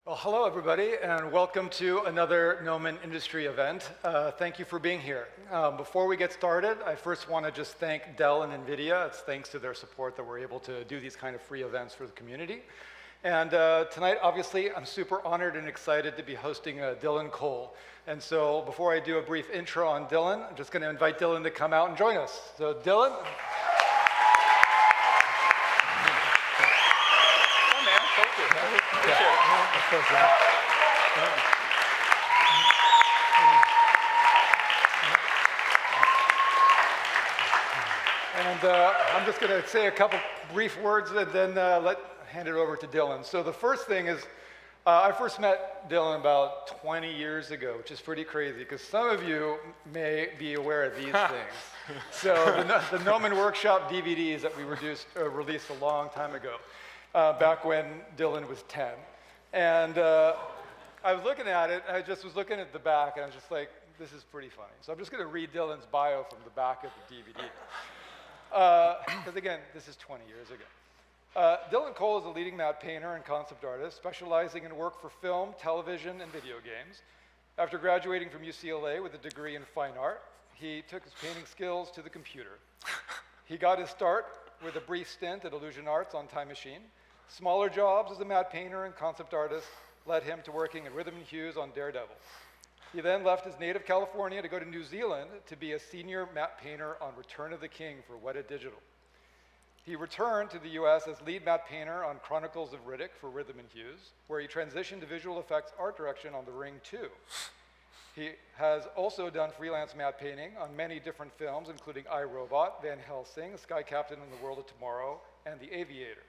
Well, hello everybody, and welcome to another Gnomon industry event. Thank you for being here. Before we get started, I first want to just thank Dell and NVIDIA. It's thanks to their support that we're able to do these kind of free events for the community. And tonight, obviously, I'm super honored and excited to be hosting Dylan Cole. And so before I do a brief intro on Dylan, I'm just going to invite Dylan to come out and join us. So Dylan. And I'm just going to say a couple brief words and then hand it over to Dylan. So the first thing is, I first met Dylan about 20 years ago, which is pretty crazy because some of you may be aware of these things. So the Gnomon Workshop DVDs that we released a long time ago, back when Dylan was 10. And I was looking at it, I just was looking at the back, and I was just like, this is pretty funny. So I'm just going to read Dylan's bio from the back of the DVD. Because again, this is 20 years ago. Dylan Cole is a leading matte painter and concept artist, specializing in work for film, television, and video games. After graduating from UCLA with a degree in fine art, he took his painting skills to the computer. He got his start with a brief stint at Illusion Arts on Time Machine. Smaller jobs as a matte painter and concept artist led him to working at Rhythm and Hues on Daredevil. He then left his native California to go to New Zealand to be a senior matte painter on Return of the King for Weta Digital. He returned to the US as lead matte painter on Chronicles of Riddick for Rhythm and Hues, where he transitioned to visual effects art direction on The Ring 2. He has also done freelance matte painting on many different films, including I, Robot, Van Helsing, Sky Captain and the World of Tomorrow, and The Aviator.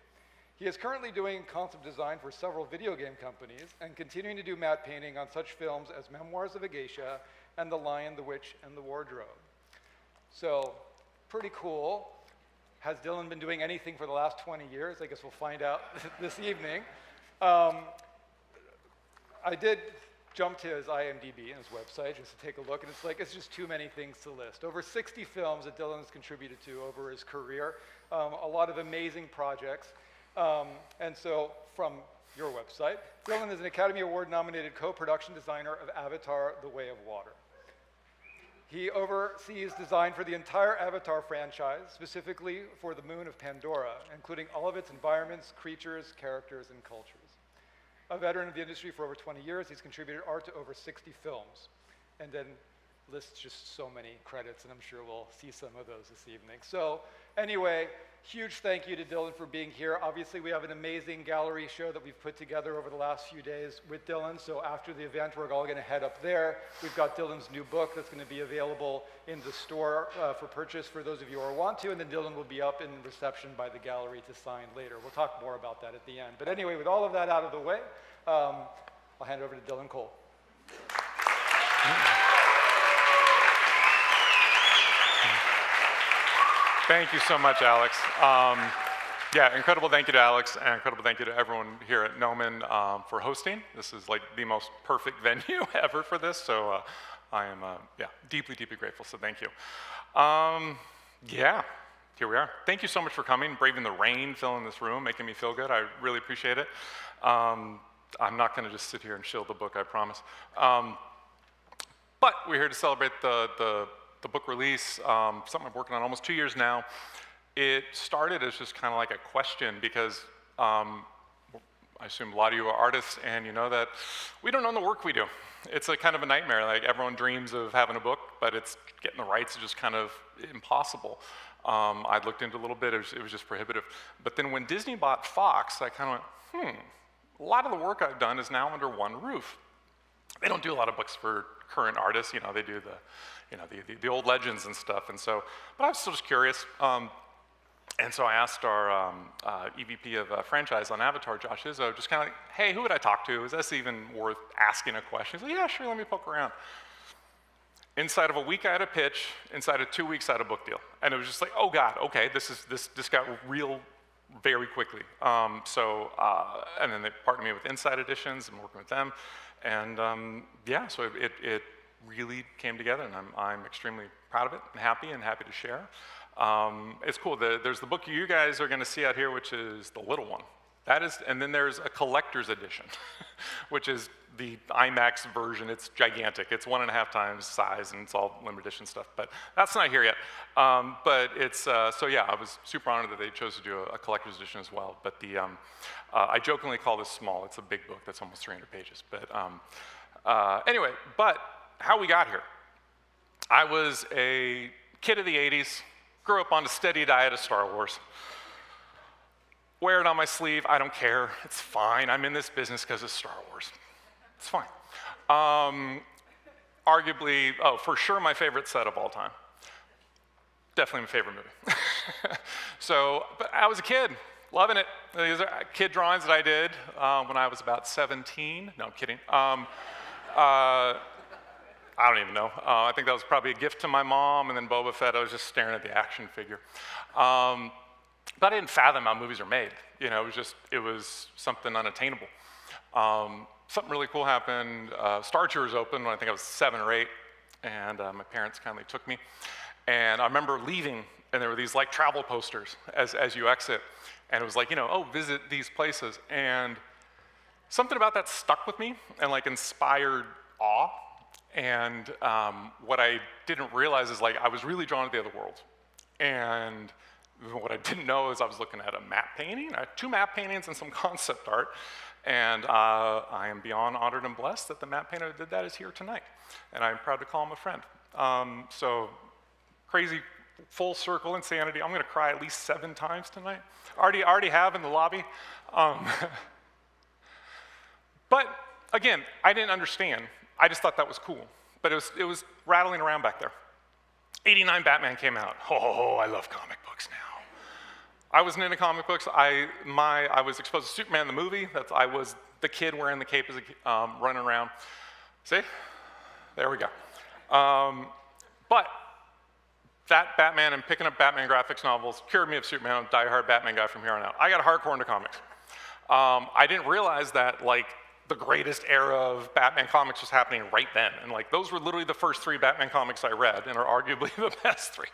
He is currently doing concept design for several video game companies and continuing to do matte painting on such films as Memoirs of a Geisha and The Lion, the Witch, and the Wardrobe. So, pretty cool. Has Dylan been doing anything for the last 20 years? I guess we'll find out this evening. I did jump to his IMDb and his website just to take a look, and it's just too many things to list. Over 60 films that Dylan has contributed to over his career, a lot of amazing projects. And so, from your website, Dylan is an Academy Award-nominated co-production designer of Avatar: The Way of Water. He oversees design for the entire Avatar franchise, specifically for the moon of Pandora, including all of its environments, creatures, characters, and cultures. A veteran of the industry for over 20 years, he's contributed art to over 60 films, and then lists just so many credits, and I'm sure we'll see some of those this evening. So anyway, huge thank you to Dylan for being here. Obviously, we have an amazing gallery show that we've put together over the last few days with Dylan, so after the event, we're all gonna head up there. We've got Dylan's new book that's gonna be available in the store for purchase for those of you who want to, and then Dylan will be up in reception by the gallery to sign later. We'll talk more about that at the end. But anyway, with all of that out of the way, I'll hand it over to Dylan Cole. Thank you so much, Alex. Yeah, incredible thank you to Alex, and incredible thank you to everyone here at Gnomon for hosting. This is like the most perfect venue ever for this, so I am deeply, deeply grateful, so thank you. Yeah, here we are. Thank you so much for coming, braving the rain, filling this room, making me feel good. I really appreciate it. I'm not gonna just sit here and shill the book, I promise. But we're here to celebrate the book release, something I'm working on almost 2 years now. It started as just kind of like a question because I assume a lot of you are artists and you know that we don't own the work we do. It's a kind of a nightmare. Like everyone dreams of having a book, but it's getting the rights is just kind of impossible. I looked into a little bit, it was just prohibitive. But then when Disney bought Fox, I kind of went, a lot of the work I've done is now under one roof. They don't do a lot of books for current artists, you know, they do the old legends and stuff, and so, but I was still just curious, and so I asked our EVP of franchise on Avatar, Josh Izzo, just kind of like, hey, who would I talk to? Is this even worth asking a question? He's like, yeah, sure, let me poke around. Inside of a week, I had a pitch. Inside of 2 weeks, I had a book deal, and it was just like, oh God, okay, this got real very quickly. And then they partnered me with Inside Editions and working with them, and yeah, so it really came together, and I'm extremely proud of it and happy to share. It's cool. There's the book you guys are going to see out here, which is the little one. That is, and then there's a collector's edition, which is the IMAX version. It's gigantic. It's 1.5 times size, and it's all limited edition stuff. But that's not here yet. But it's, so yeah, I was super honored that they chose to do a collector's edition as well. But the, I jokingly call this small. It's a big book that's almost 300 pages. But anyway, but how we got here. I was a kid of the 80s, grew up on a steady diet of Star Wars. Wear it on my sleeve, I don't care, it's fine. I'm in this business because of Star Wars. It's fine. Arguably, oh, for sure my favorite set of all time. Definitely my favorite movie. So, but I was a kid, loving it. These are kid drawings that I did when I was about 17. No, I'm kidding. I don't even know. I think that was probably a gift to my mom, and then Boba Fett, I was just staring at the action figure. But I didn't fathom how movies are made. You know, it was something unattainable. Something really cool happened. Star Tours opened when I think I was 7 or 8, and my parents kindly took me. And I remember leaving, and there were these like travel posters as you exit, and it was like, you know, oh, visit these places. And something about that stuck with me and like inspired awe. And what I didn't realize is like I was really drawn to the other world. And what I didn't know is I was looking at a map painting. I had 2 map paintings and some concept art. And I am beyond honored and blessed that the map painter that did that is here tonight. And I'm proud to call him a friend. So crazy full circle insanity. I'm gonna cry at least 7 times tonight. Already have in the lobby. But again, I didn't understand. I just thought that was cool. But it was rattling around back there. 89 Batman came out. Oh, I love comic books now. I wasn't into comic books. I was exposed to Superman the movie. I was the kid wearing the cape as running around. See? There we go. But that Batman and picking up Batman graphics novels cured me of Superman. I'm a diehard Batman guy from here on out. I got hardcore into comics. I didn't realize that like the greatest era of Batman comics was happening right then. And like those were literally the first 3 Batman comics I read and are arguably the best 3.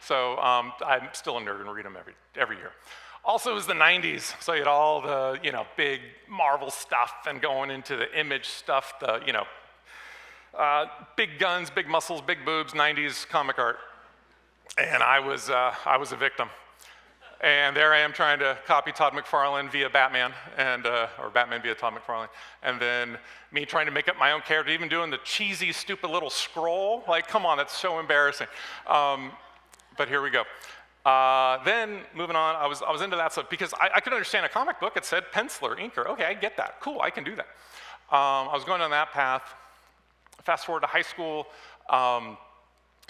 So I'm still a nerd and read them every year. Also, it was the 90s, so you had all the, you know, big Marvel stuff and going into the Image stuff, the, you know, big guns, big muscles, big boobs, 90s comic art. And I was a victim. And there I am trying to copy Todd McFarlane via Batman, or Batman via Todd McFarlane. And then me trying to make up my own character, even doing the cheesy, stupid little scroll. Like, come on, that's so embarrassing. But here we go. Then moving on, I was into that stuff because I could understand a comic book. It said penciler, inker. Okay, I get that. Cool, I can do that. I was going down that path. Fast forward to high school, Star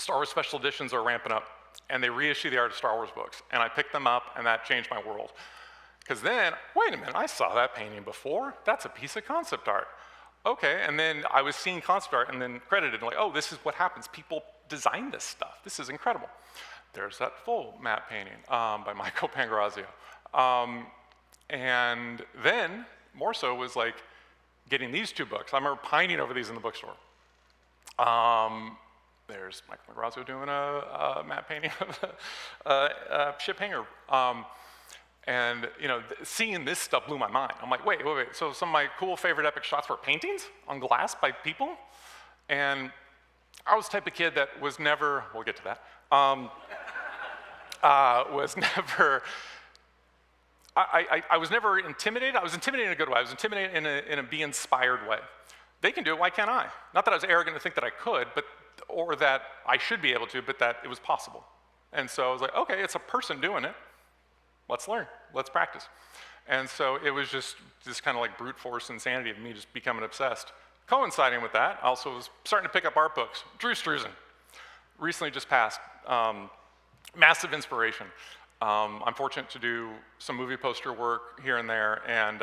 Wars special editions are ramping up. And they reissue the Art of Star Wars books. And I picked them up, and that changed my world. Because then, wait a minute, I saw that painting before. That's a piece of concept art. Okay, and then I was seeing concept art and then credited, like, oh, this is what happens. People design this stuff. This is incredible. There's that full map painting by Michael Pangrazio. And then, more so, was like getting these 2 books. I remember pining over these in the bookstore. There's Michael Pangrazio doing a map painting of a ship hangar. And you know, seeing this stuff blew my mind. I'm like, wait. So some of my cool favorite epic shots were paintings on glass by people. And I was the type of kid that was never, we'll get to that, I was never intimidated. I was intimidated in a good way. I was intimidated in a be inspired way. They can do it, why can't I? Not that I was arrogant to think that I could, or that I should be able to, but that it was possible. And so I was like, okay, it's a person doing it. Let's learn, let's practice. And so it was just this kind of like brute force insanity of me just becoming obsessed. Coinciding with that, I also was starting to pick up art books. Drew Struzan, recently just passed. Massive inspiration. I'm fortunate to do some movie poster work here and there, and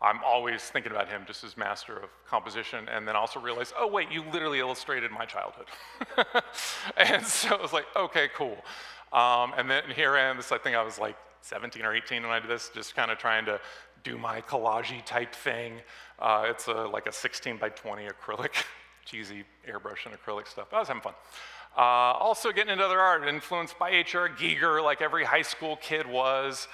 I'm always thinking about him just as master of composition, and then also realized, oh wait, you literally illustrated my childhood. And so I was like, okay, cool. And then here I am, I think I was like 17 or 18 when I did this, just kind of trying to do my collage-y type thing. It's like a 16 by 20 acrylic, cheesy airbrush and acrylic stuff. I was having fun. Also getting into other art, influenced by H.R. Giger, like every high school kid was.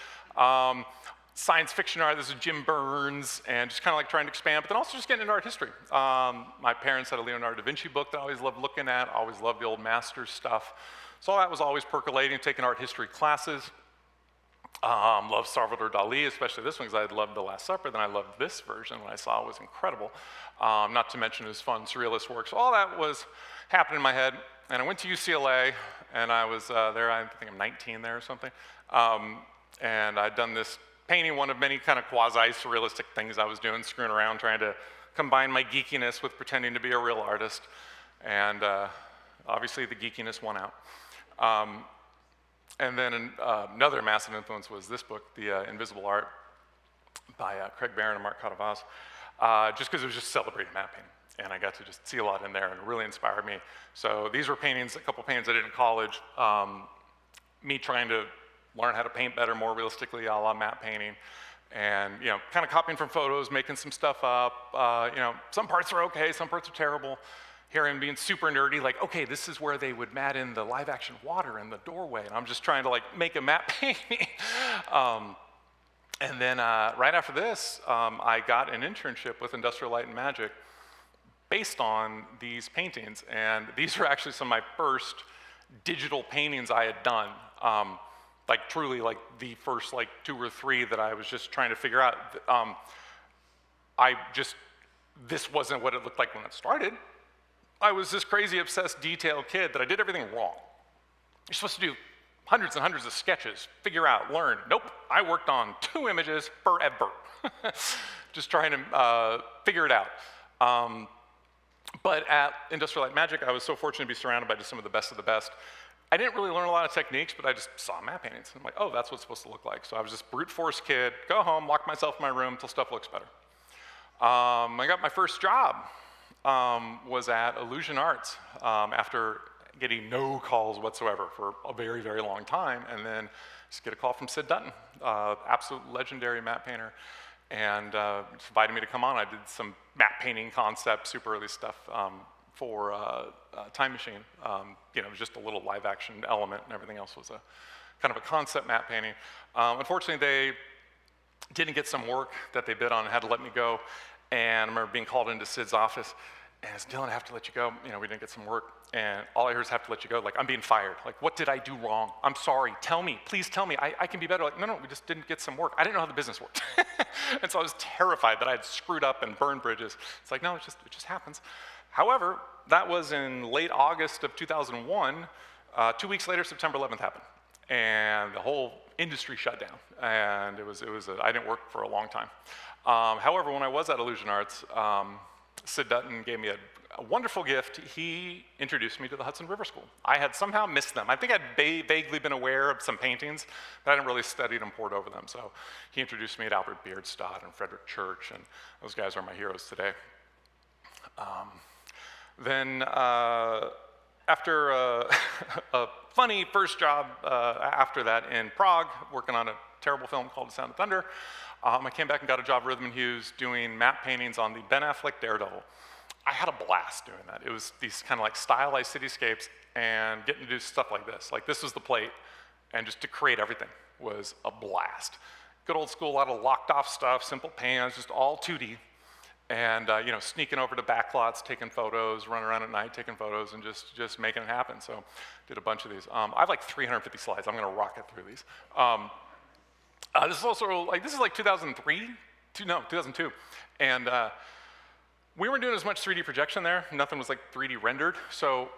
science fiction art. This is Jim Burns, and just kind of like trying to expand, but then also just getting into art history. My parents had a Leonardo da Vinci book that I always loved looking at, always loved the old masters stuff. So all that was always percolating, taking art history classes. Loved Salvador Dali, especially this one, because I loved The Last Supper. Then I loved this version when I saw it was incredible. Not to mention his fun surrealist work. So all that was happening in my head. And I went to UCLA, and I was there, I think I'm 19 there or something. And I'd done this painting, one of many kind of quasi-surrealistic things I was doing, screwing around, trying to combine my geekiness with pretending to be a real artist. And obviously the geekiness won out. And then another massive influence was this book, The Invisible Art, by Craig Barron and Mark Cotta-Vaz, just because it was just celebrating map painting. And I got to just see a lot in there, and it really inspired me. So these were paintings, a couple paintings I did in college, me trying to learn how to paint better, more realistically, a la map painting. And, you know, kind of copying from photos, making some stuff up. You know, some parts are okay, some parts are terrible. Here I'm being super nerdy, like, okay, this is where they would mat in the live action water in the doorway. And I'm just trying to like make a map painting. And then right after this, I got an internship with Industrial Light and Magic based on these paintings. And these are actually some of my first digital paintings I had done. Like truly like the first like 2 or 3 that I was just trying to figure out. This wasn't what it looked like when it started. I was this crazy obsessed detail kid that I did everything wrong. You're supposed to do hundreds and hundreds of sketches, figure out, learn. Nope, I worked on 2 images forever. Just trying to figure it out. But at Industrial Light and Magic, I was so fortunate to be surrounded by just some of the best of the best. I didn't really learn a lot of techniques, but I just saw map paintings. I'm like, oh, that's what it's supposed to look like. So I was this brute force kid, go home, lock myself in my room until stuff looks better. I got my first job. Was at Illusion Arts after getting no calls whatsoever for a very, very long time, and then just get a call from Sid Dutton, absolute legendary map painter, and just invited me to come on. I did some map painting concept, super early stuff for Time Machine. You know, it was just a little live action element, and everything else was a kind of a concept map painting. Unfortunately, they didn't get some work that they bid on and had to let me go. And I remember being called into Sid's office, and it's Dylan, I have to let you go. You know, we didn't get some work. And all I heard is have to let you go. Like, I'm being fired. Like, what did I do wrong? I'm sorry. Tell me. Please tell me. I can be better. Like, no, we just didn't get some work. I didn't know how the business worked. And so I was terrified that I had screwed up and burned bridges. It's like, no, it just happens. However, that was in late August of 2001. 2 weeks later, September 11th happened. And the whole industry shut down. And I didn't work for a long time. However, when I was at Illusion Arts, Sid Dutton gave me a wonderful gift. He introduced me to the Hudson River School. I had somehow missed them. I think I'd vaguely been aware of some paintings, but I hadn't really studied and pored over them. So he introduced me to Albert Beardstock and Frederick Church, and those guys are my heroes today. Then after a funny first job after that in Prague, working on a terrible film called The Sound of Thunder, I came back and got a job at Rhythm & Hughes doing map paintings on the Ben Affleck Daredevil. I had a blast doing that. It was these kind of like stylized cityscapes and getting to do stuff like this. Like this was the plate, and just to create everything was a blast. Good old school, a lot of locked off stuff, simple pans, just all 2D. And you know, sneaking over to backlots, taking photos, running around at night, taking photos, and just making it happen. So did a bunch of these. I have like 350 slides. I'm gonna rocket through these. This is also like, this is like 2003, 2002. And we weren't doing as much 3D projection there. Nothing was like 3D rendered. So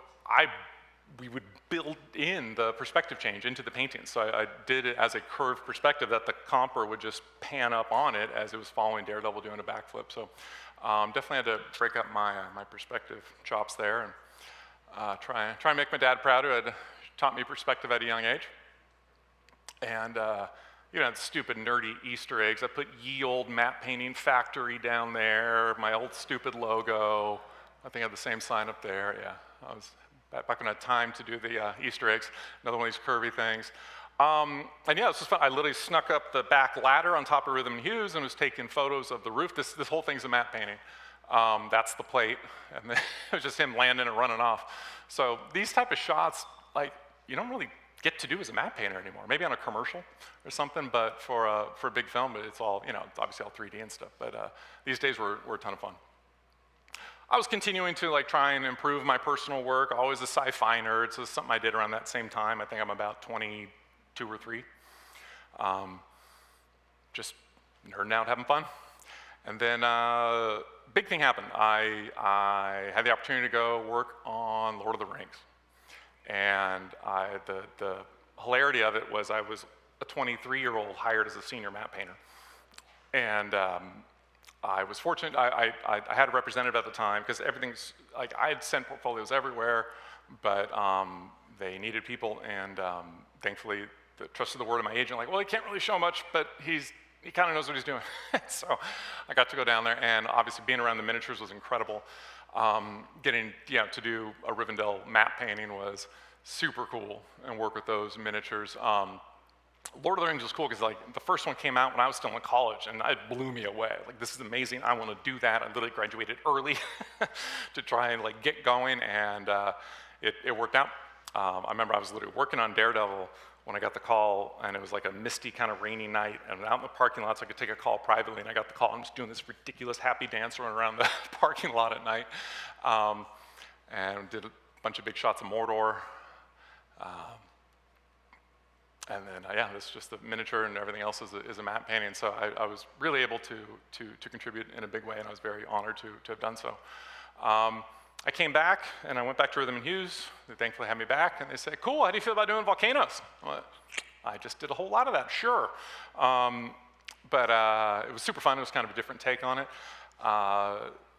we would build in the perspective change into the painting. So I did it as a curved perspective that the comper would just pan up on it as it was following Daredevil doing a backflip. So definitely had to break up my perspective chops there and try and make my dad proud, who had taught me perspective at a young age. And you know, stupid nerdy Easter eggs. I put Ye Olde Map Painting Factory down there, my old stupid logo. I think I had the same sign up there, yeah. I was back when I had time to do the Easter eggs, another one of these curvy things. And yeah, this was fun. I literally snuck up the back ladder on top of Rhythm & Hughes and was taking photos of the roof. This whole thing's a map painting. That's the plate, and then it was just him landing and running off. So these type of shots, like, you don't really get to do as a map painter anymore. Maybe on a commercial or something, but for a big film, it's all, it's obviously all 3D and stuff. But these days were a ton of fun. I was continuing to like try and improve my personal work, always a sci-fi nerd, so it's something I did around that same time. I think I'm about 22 or 3. Just nerding out, having fun. And then big thing happened. I had the opportunity to go work on Lord of the Rings. And the hilarity of it was I was a 23-year-old hired as a senior map painter. And I was fortunate, I had a representative at the time, because everything's, like I had sent portfolios everywhere, but they needed people, and thankfully, trusted the word of my agent, like, well, he can't really show much, but he kind of knows what he's doing. So I got to go down there, and obviously being around the miniatures was incredible. Getting to do a Rivendell map painting was super cool, and work with those miniatures. Lord of the Rings was cool because like the first one came out when I was still in college, and it blew me away. Like, this is amazing. I want to do that. I literally graduated early to try and like get going, and it worked out. I remember I was literally working on Daredevil when I got the call, and it was like a misty kind of rainy night, and out in the parking lot so I could take a call privately, and I got the call. I'm just doing this ridiculous happy dance running around the parking lot at night, and did a bunch of big shots of Mordor. And then, yeah, it's just the miniature, and everything else is a map painting. So I was really able to contribute in a big way, and I was very honored to have done so. I came back, and I went back to Rhythm and Hues. They thankfully had me back, and they said, cool, how do you feel about doing volcanoes? Well, I just did a whole lot of that, sure. But it was super fun. It was kind of a different take on it.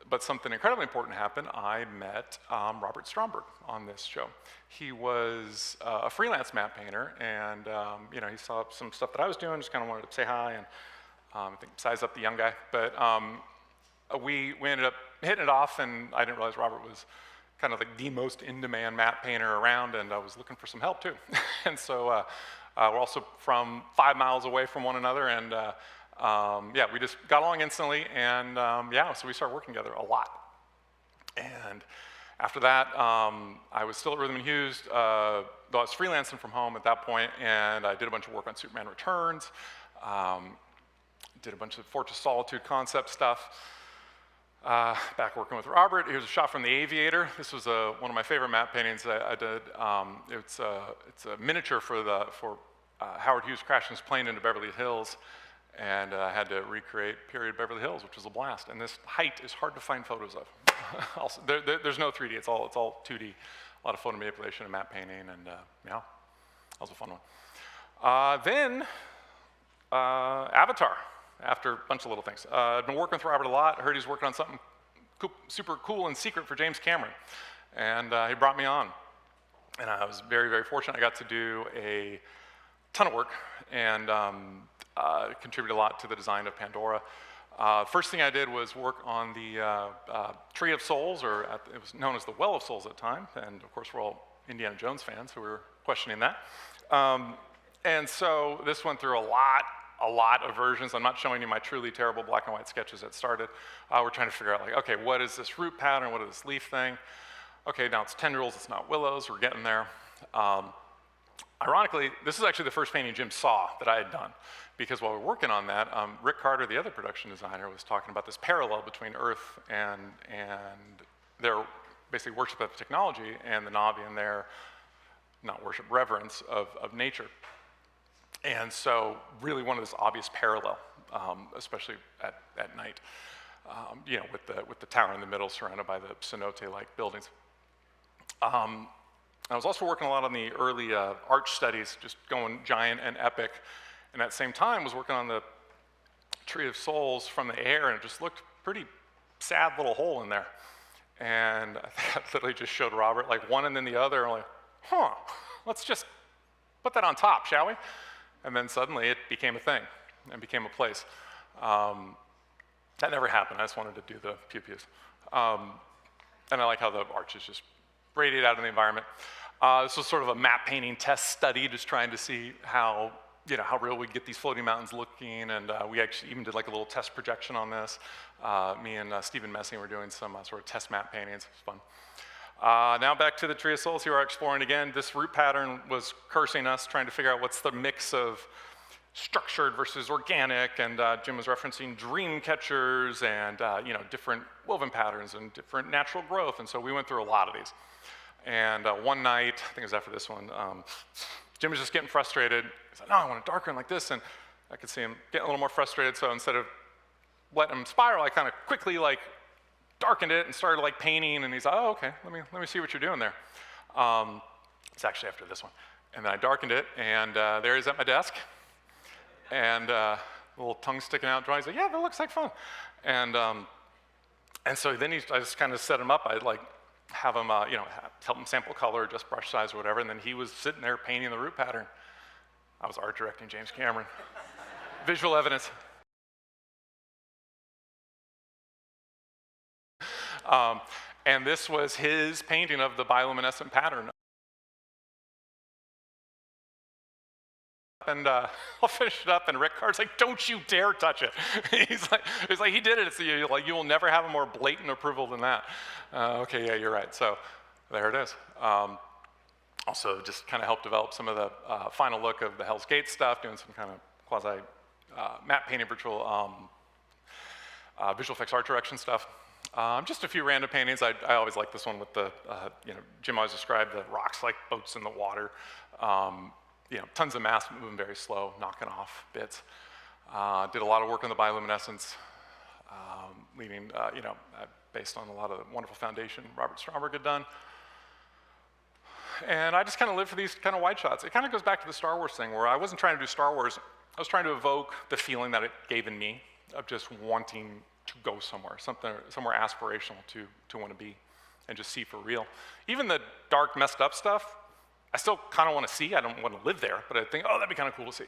But something incredibly important happened. I met Robert Stromberg on this show. He was a freelance map painter, and he saw some stuff that I was doing, just kind of wanted to say hi, and I think size up the young guy. But we ended up hitting it off, and I didn't realize Robert was kind of like the most in-demand map painter around, and I was looking for some help too. And so we're also from 5 miles away from one another, and yeah, we just got along instantly, and yeah, so we started working together a lot. And after that, I was still at Rhythm and Hues, though I was freelancing from home at that point, and I did a bunch of work on Superman Returns, did a bunch of Fortress Solitude concept stuff. Back working with Robert. Here's a shot from The Aviator. This was one of my favorite map paintings I did. It's a miniature for Howard Hughes crashing his plane into Beverly Hills, and I had to recreate period Beverly Hills, which was a blast. And this height is hard to find photos of. Also, there's no 3D. It's all 2D. A lot of photo manipulation and map painting, and yeah, that was a fun one. Then Avatar. After a bunch of little things. I've been working with Robert a lot. I heard he's working on something super cool and secret for James Cameron. And he brought me on. And I was very, very fortunate. I got to do a ton of work, and contributed a lot to the design of Pandora. First thing I did was work on the Tree of Souls, or it was known as the Well of Souls at the time. And of course, we're all Indiana Jones fans, so we were questioning that. And so this went through a lot of versions. I'm not showing you my truly terrible black and white sketches that started. We're trying to figure out, like, okay, what is this root pattern? What is this leaf thing? Okay, now it's tendrils, it's not willows. We're getting there. Ironically, this is actually the first painting Jim saw that I had done, because while we were working on that, Rick Carter, the other production designer, was talking about this parallel between Earth and their basically worship of technology, and the Na'vi and their, not worship, reverence of nature. And so really one of this obvious parallel, especially at night, with the tower in the middle surrounded by the cenote-like buildings. I was also working a lot on the early arch studies, just going giant and epic. And at the same time was working on the Tree of Souls from the air, and it just looked pretty sad little hole in there. And I think I literally just showed Robert like one and then the other, and I'm like, huh, let's just put that on top, shall we? And then suddenly it became a thing and became a place. That never happened. I just wanted to do the pew-pews. And I like how the arches just radiate out in the environment. This was sort of a map painting test study, just trying to see how real we get these floating mountains looking. And we actually even did like a little test projection on this. Me and Stephen Messing were doing some sort of test map paintings. It was Now back to the Tree of Souls. Here we're exploring again. This root pattern was cursing us, trying to figure out what's the mix of structured versus organic, and Jim was referencing dream catchers and different woven patterns and different natural growth, and so we went through a lot of these. And one night, I think it was after this one, Jim was just getting frustrated. He's like, no, I want to darken like this, and I could see him getting a little more frustrated, so instead of letting him spiral, I kind of quickly darkened it and started painting, and he's like, oh, okay, let me see what you're doing there. It's actually after this one. And then I darkened it, and there he's at my desk, and a little tongue sticking out, drawing. He's like, yeah, that looks like fun. And so then I just kind of set him up. I'd have him, help him sample color, just brush size or whatever, and then he was sitting there painting the root pattern. I was art directing James Cameron. Visual evidence. And this was his painting of the bioluminescent pattern. And I'll finish it up, and Rick Carr's like, don't you dare touch it. he's like, he did it. It's you will never have a more blatant approval than that. Okay, yeah, you're right. So there it is. Also just kind of helped develop some of the final look of the Hell's Gate stuff, doing some kind of quasi matte painting, visual effects art direction stuff. Just a few random paintings. I always like this one with the, Jim always described the rocks like boats in the water. Tons of mass moving very slow, knocking off bits. Did a lot of work on the bioluminescence, leading, based on a lot of the wonderful foundation Robert Stromberg had done. And I just kind of live for these kind of wide shots. It kind of goes back to the Star Wars thing, where I wasn't trying to do Star Wars. I was trying to evoke the feeling that it gave in me of just wanting to go somewhere, somewhere aspirational to want to be and just see for real. Even the dark, messed up stuff, I still kind of want to see. I don't want to live there, but I think, oh, that'd be kind of cool to see.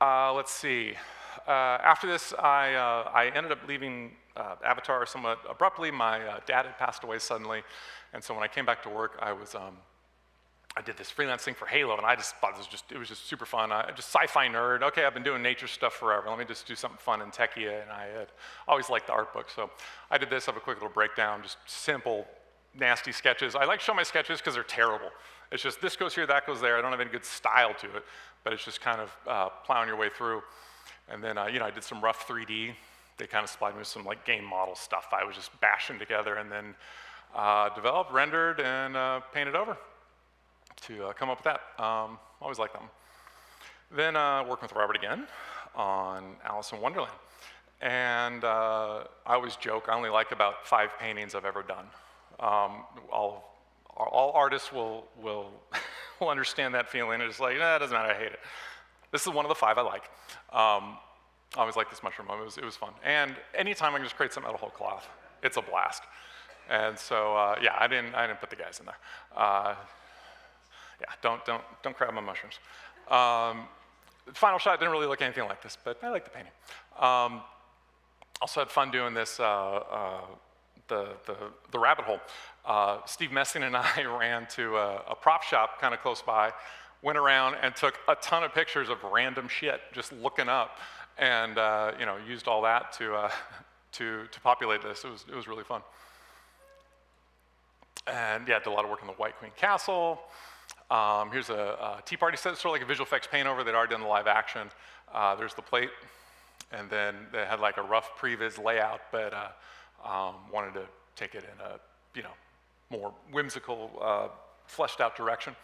Let's see. After this, I ended up leaving Avatar somewhat abruptly. My dad had passed away suddenly, and so when I came back to work, I did this freelance thing for Halo, and I just thought it was just super fun. I just sci-fi nerd. Okay, I've been doing nature stuff forever. Let me just do something fun and techie, and I had always liked the art book, so I did this. I have a quick little breakdown, just simple, nasty sketches. I like to show my sketches because they're terrible. It's just this goes here, that goes there. I don't have any good style to it, but it's just kind of plowing your way through. And then, I did some rough 3D. They kind of supplied me with some game model stuff I was just bashing together, and then developed, rendered, and painted over to come up with that. Always liked them. Then working with Robert again on Alice in Wonderland. And I always joke, I only like about 5 paintings I've ever done. All artists will understand that feeling. It's like, nah, it doesn't matter, I hate it. This is one of the 5 I like. I always like this mushroom one. It was fun. And anytime I can just create something out of whole cloth, it's a blast. And so, yeah, I didn't put the guys in there. Yeah, don't grab my mushrooms. The final shot didn't really look anything like this, but I like the painting. Also had fun doing this, the rabbit hole. Steve Messing and I ran to a prop shop kind of close by, went around and took a ton of pictures of random shit, just looking up, and used all that to populate this. It was really fun. And yeah, did a lot of work on the White Queen Castle. Here's a Tea Party set, sort of like a visual effects paint over. They'd already done the live action. There's the plate, and then they had like a rough previs layout, but wanted to take it in a more whimsical, fleshed out direction.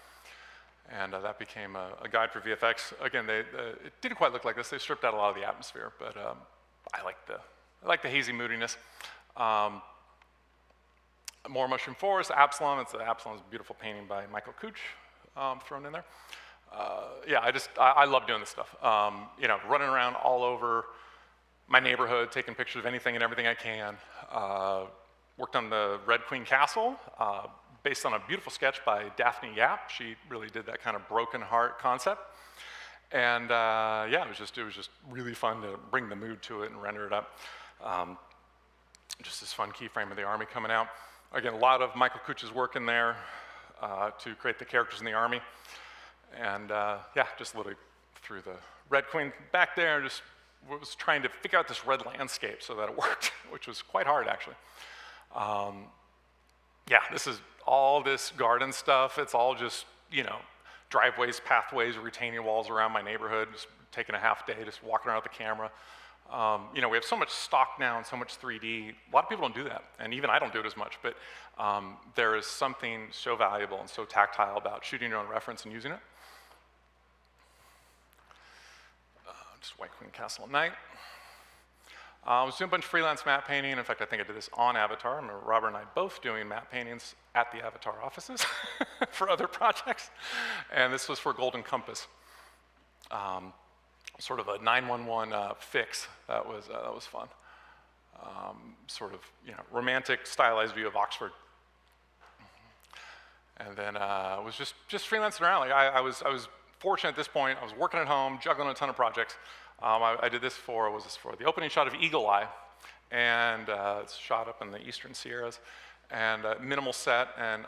And that became a guide for VFX. Again, it didn't quite look like this. They stripped out a lot of the atmosphere, but I like the hazy moodiness. More Mushroom Forest, Absalom. Absalom's a beautiful painting by Michael Cooch thrown in there. Yeah, I love doing this stuff. Running around all over my neighborhood, taking pictures of anything and everything I can. Worked on the Red Queen Castle, based on a beautiful sketch by Daphne Yap. She really did that kind of broken heart concept. And yeah, it was just really fun to bring the mood to it and render it up. Just this fun keyframe of the army coming out. Again, a lot of Michael Cooch's work in there to create the characters in the army. And yeah, just literally threw the Red Queen back there, just was trying to figure out this red landscape so that it worked, which was quite hard, actually. yeah, this is all this garden stuff. It's all just, driveways, pathways, retaining walls around my neighborhood, just taking a half day, just walking around with the camera. We have so much stock now and so much 3D. A lot of people don't do that, and even I don't do it as much, but there is something so valuable and so tactile about shooting your own reference and using it. Just White Queen Castle at night. I was doing a bunch of freelance matte painting. In fact, I think I did this on Avatar. I remember Robert and I both doing matte paintings at the Avatar offices for other projects. And this was for Golden Compass. Sort of a 911 fix. That was fun. Sort of, romantic, stylized view of Oxford. And then was just freelancing around. Like I was fortunate at this point. I was working at home, juggling a ton of projects. I did this for the opening shot of Eagle Eye, and it's shot up in the Eastern Sierras, and minimal set. And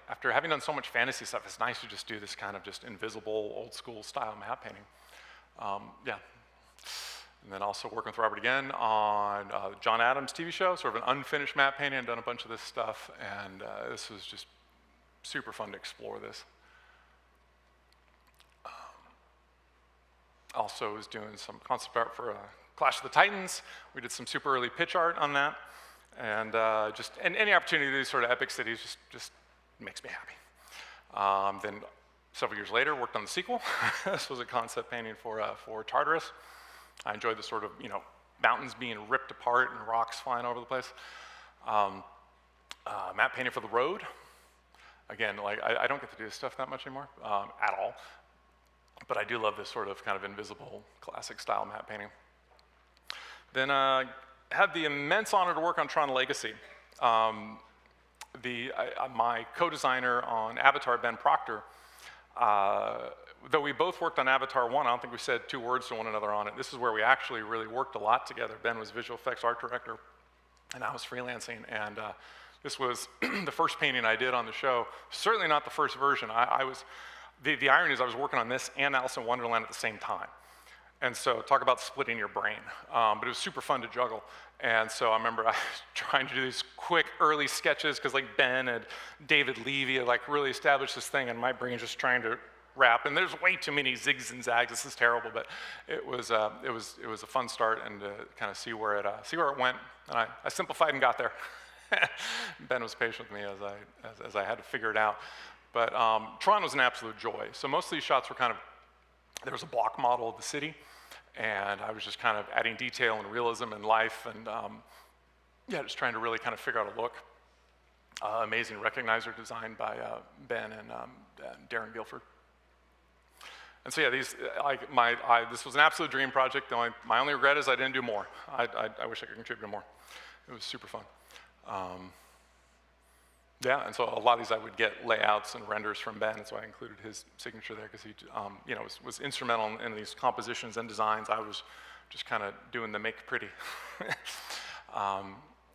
after having done so much fantasy stuff, it's nice to just do this kind of just invisible, old school style matte painting. Yeah. And then also working with Robert again on John Adams' TV show, sort of an unfinished matte painting. I've done a bunch of this stuff, and this was just super fun to explore this. Also was doing some concept art for Clash of the Titans. We did some super early pitch art on that. And and any opportunity to do these sort of epic cities just makes me happy. Then several years later, worked on the sequel. This was a concept painting for Tartarus. I enjoyed the sort of, mountains being ripped apart and rocks flying over the place. Matte painting for The Road. Again, like I don't get to do this stuff that much anymore, at all. But I do love this sort of kind of invisible, classic style matte painting. Then I had the immense honor to work on Tron Legacy. My co-designer on Avatar, Ben Proctor, though we both worked on Avatar 1, I don't think we said 2 words to one another on it. This is where we actually really worked a lot together. Ben was visual effects art director, and I was freelancing. And this was the first painting I did on the show. Certainly not the first version. The irony is I was working on this and Alice in Wonderland at the same time. And so talk about splitting your brain. But it was super fun to juggle. And so I remember I was trying to do these quick early sketches because like Ben and David Levy had like really established this thing, and my brain's just trying to wrap. And there's way too many zigs and zags. This is terrible, but it was a fun start, and to kind of see where it went. And I simplified and got there. Ben was patient with me as I had to figure it out. But Tron was an absolute joy. So most of these shots were kind of, there was a block model of the city, and I was just kind of adding detail and realism and life, and just trying to really kind of figure out a look. Amazing recognizer designed by Ben and Darren Guilford. And so yeah, these this was an absolute dream project. My only regret is I didn't do more. I wish I could contribute more. It was super fun. Yeah, and so a lot of these I would get layouts and renders from Ben, and so I included his signature there because he, was instrumental in these compositions and designs. I was just kind of doing the make pretty.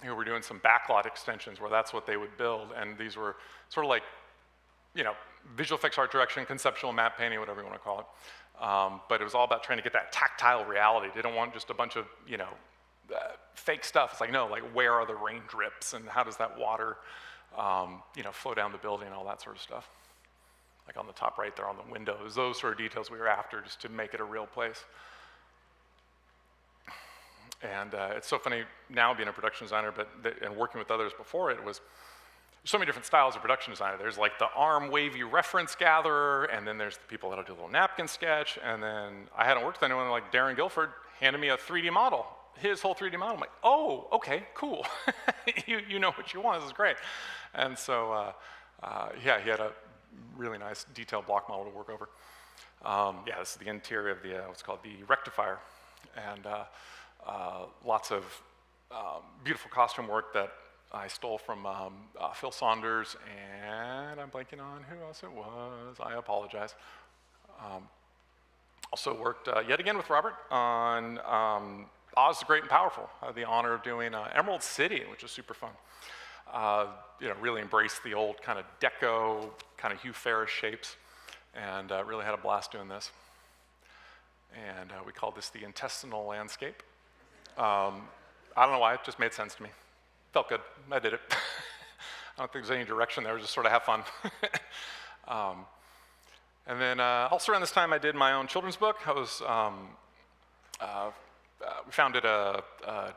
We're doing some backlot extensions where that's what they would build, and these were sort of like, visual effects art direction, conceptual matte painting, whatever you want to call it. But it was all about trying to get that tactile reality. They don't want just a bunch of, fake stuff. It's like, no, like where are the rain drips and how does that water flow down the building and all that sort of stuff. Like on the top right there on the windows, those sort of details we were after just to make it a real place. And it's so funny now being a production designer, and working with others before it was so many different styles of production designer. There's like the arm wavy reference gatherer, and then there's the people that'll do a little napkin sketch, and then I hadn't worked with anyone like Darren Guilford handed me a 3D model, his whole 3D model. I'm like, oh, okay, cool. you know what you want, this is great. And so, he had a really nice detailed block model to work over. This is the interior of the, what's called the rectifier. And lots of beautiful costume work that I stole from Phil Saunders, and I'm blanking on who else it was. I apologize. Also worked yet again with Robert on Oz the Great and Powerful. I had the honor of doing Emerald City, which was super fun. Really embraced the old kind of deco, kind of Hugh Ferris shapes, and really had a blast doing this. And we called this the intestinal landscape. I don't know why, it just made sense to me. Felt good, I did it. don't think there's any direction there, just sort of have fun. And then also around this time, I did my own children's book. I was, we founded a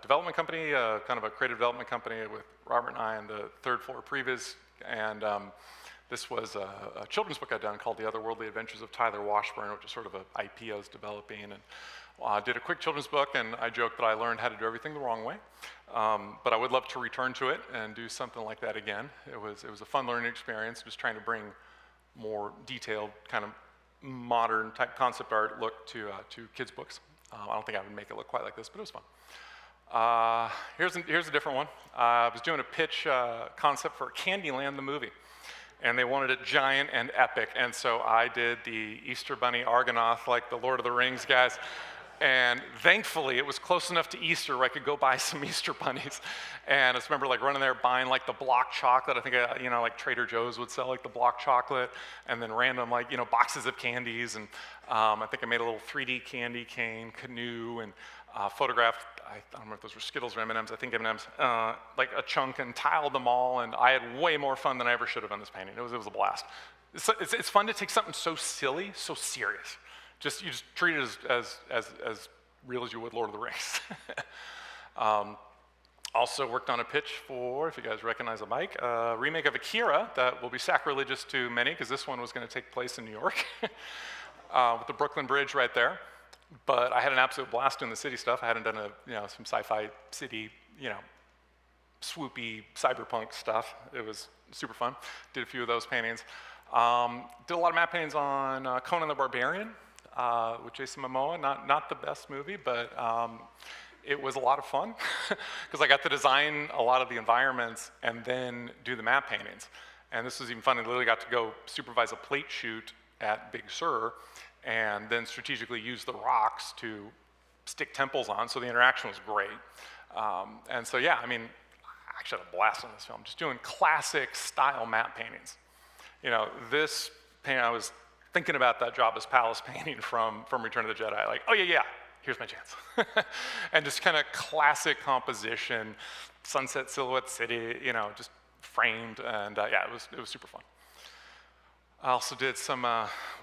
development company, kind of a creative development company with Robert and I in the third floor previs. And this was a children's book I'd done called The Otherworldly Adventures of Tyler Washburn, which is sort of an IP I was developing. And did a quick children's book, and I joked that I learned how to do everything the wrong way. But I would love to return to it and do something like that again. It was a fun learning experience, just trying to bring more detailed, kind of modern type concept art look to kids' books. I don't think I would make it look quite like this, but it was fun. Here's a different one. I was doing a pitch concept for Candyland, the movie, and they wanted it giant and epic, and so I did the Easter Bunny Argonath, like the Lord of the Rings guys. And thankfully, it was close enough to Easter where I could go buy some Easter bunnies. And I just remember like running there buying like the block chocolate. I think, like Trader Joe's would sell like the block chocolate, and then random like, boxes of candies. And I think I made a little 3D candy cane canoe and photographed, I don't know if those were Skittles or M&Ms, I think M&Ms, like a chunk, and tiled them all. And I had way more fun than I ever should have on this painting. It was a blast. It's fun to take something so silly, so serious. You just treat it as real as you would Lord of the Rings. Also worked on a pitch for, if you guys recognize the mic, a remake of Akira that will be sacrilegious to many, because this one was going to take place in New York with the Brooklyn Bridge right there. But I had an absolute blast doing the city stuff. I hadn't done some sci-fi city, swoopy cyberpunk stuff. It was super fun. Did a few of those paintings. Did a lot of matte paintings on Conan the Barbarian. With Jason Momoa, not the best movie, but it was a lot of fun because I got to design a lot of the environments and then do the matte paintings. And this was even fun. I literally got to go supervise a plate shoot at Big Sur and then strategically use the rocks to stick temples on, so the interaction was great. And so yeah, I actually had a blast on this film, just doing classic style matte paintings. This painting, I was thinking about that Jabba's palace painting from Return of the Jedi, like, oh yeah, here's my chance. And just kind of classic composition, sunset silhouette city, just framed, and yeah, it was super fun. I also did some,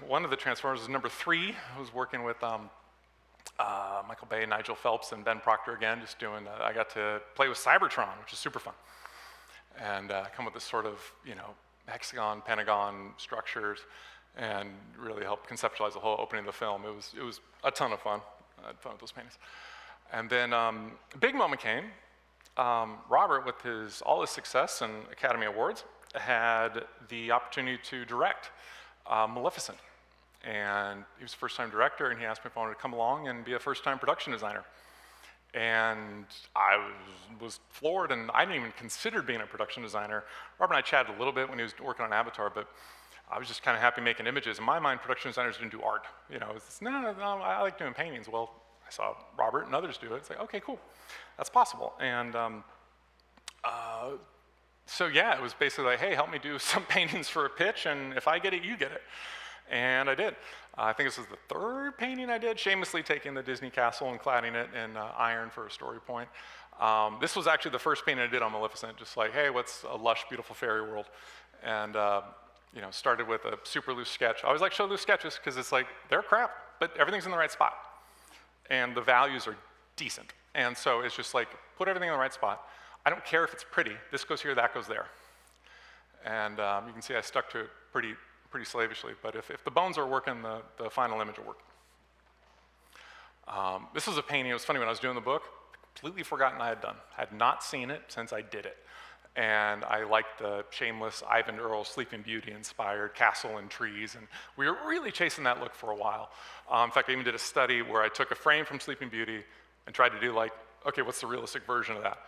one of the Transformers was number 3. I was working with Michael Bay, Nigel Phelps, and Ben Proctor again, just doing, I got to play with Cybertron, which is super fun. And come with this sort of, hexagon, pentagon structures, and really helped conceptualize the whole opening of the film. It was a ton of fun. I had fun with those paintings. And then a big moment came. Robert, with all his success and Academy Awards, had the opportunity to direct Maleficent. And he was a first-time director, and he asked me if I wanted to come along and be a first-time production designer. And I was floored, and I didn't even consider being a production designer. Robert and I chatted a little bit when he was working on Avatar, but I was just kind of happy making images. In my mind, production designers didn't do art. No, I like doing paintings. Well, I saw Robert and others do it. It's like, okay, cool, that's possible. And so yeah, it was basically like, hey, help me do some paintings for a pitch, and if I get it, you get it. And I did. I think this was the 3rd painting I did, shamelessly taking the Disney castle and cladding it in iron for a story point. This was actually the first painting I did on Maleficent, just like, hey, what's a lush, beautiful fairy world? And started with a super loose sketch. I always like to show loose sketches because it's like, they're crap, but everything's in the right spot. And the values are decent. And so it's just like, put everything in the right spot. I don't care if it's pretty. This goes here, that goes there. And you can see I stuck to it pretty slavishly, but if the bones are working, the final image will work. This was a painting. It was funny, when I was doing the book, completely forgotten I had done. I had not seen it since I did it. And I liked the shameless Ivan Earl Sleeping Beauty inspired castle and trees, and we were really chasing that look for a while. In fact, I even did a study where I took a frame from Sleeping Beauty and tried to do like, okay, what's the realistic version of that?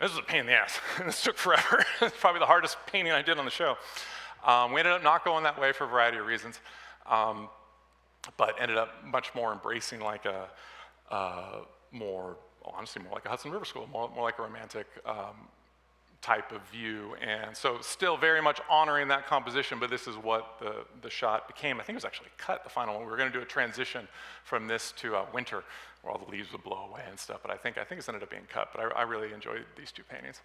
And this was a pain in the ass. This took forever. It's probably the hardest painting I did on the show. We ended up not going that way for a variety of reasons, but ended up much more embracing like honestly, more like a Hudson River School, more like a romantic type of view. And so still very much honoring that composition, but this is what the shot became. I think it was actually cut, the final one. We were going to do a transition from this to winter, where all the leaves would blow away and stuff, but I think it's ended up being cut, but I really enjoyed these 2 paintings.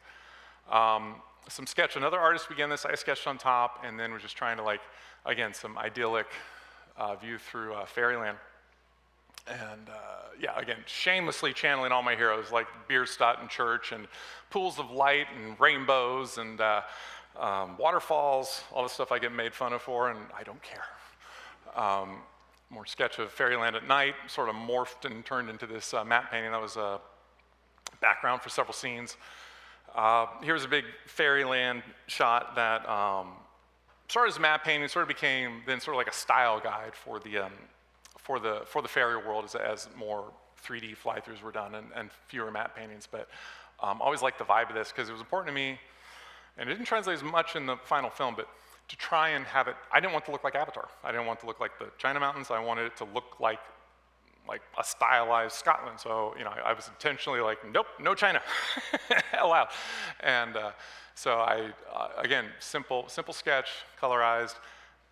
Some sketch, another artist began this, I sketched on top, and then was just trying to like, again, some idyllic view through fairyland. And yeah, again, shamelessly channeling all my heroes, like Bierstadt and church, and pools of light, and rainbows, and waterfalls, all the stuff I get made fun of for, and I don't care. More sketch of fairyland at night, sort of morphed and turned into this matte painting that was a background for several scenes. Here's a big fairyland shot that started as a matte painting, sort of became then sort of like a style guide for the fairy world as more 3D fly-throughs were done and fewer matte paintings. But always liked the vibe of this because it was important to me, and it didn't translate as much in the final film, but to try and have it, I didn't want it to look like Avatar. I didn't want it to look like the China Mountains. I wanted it to look like a stylized Scotland. So, you know, I was intentionally like, nope, no China allowed. And so I, again, simple sketch, colorized,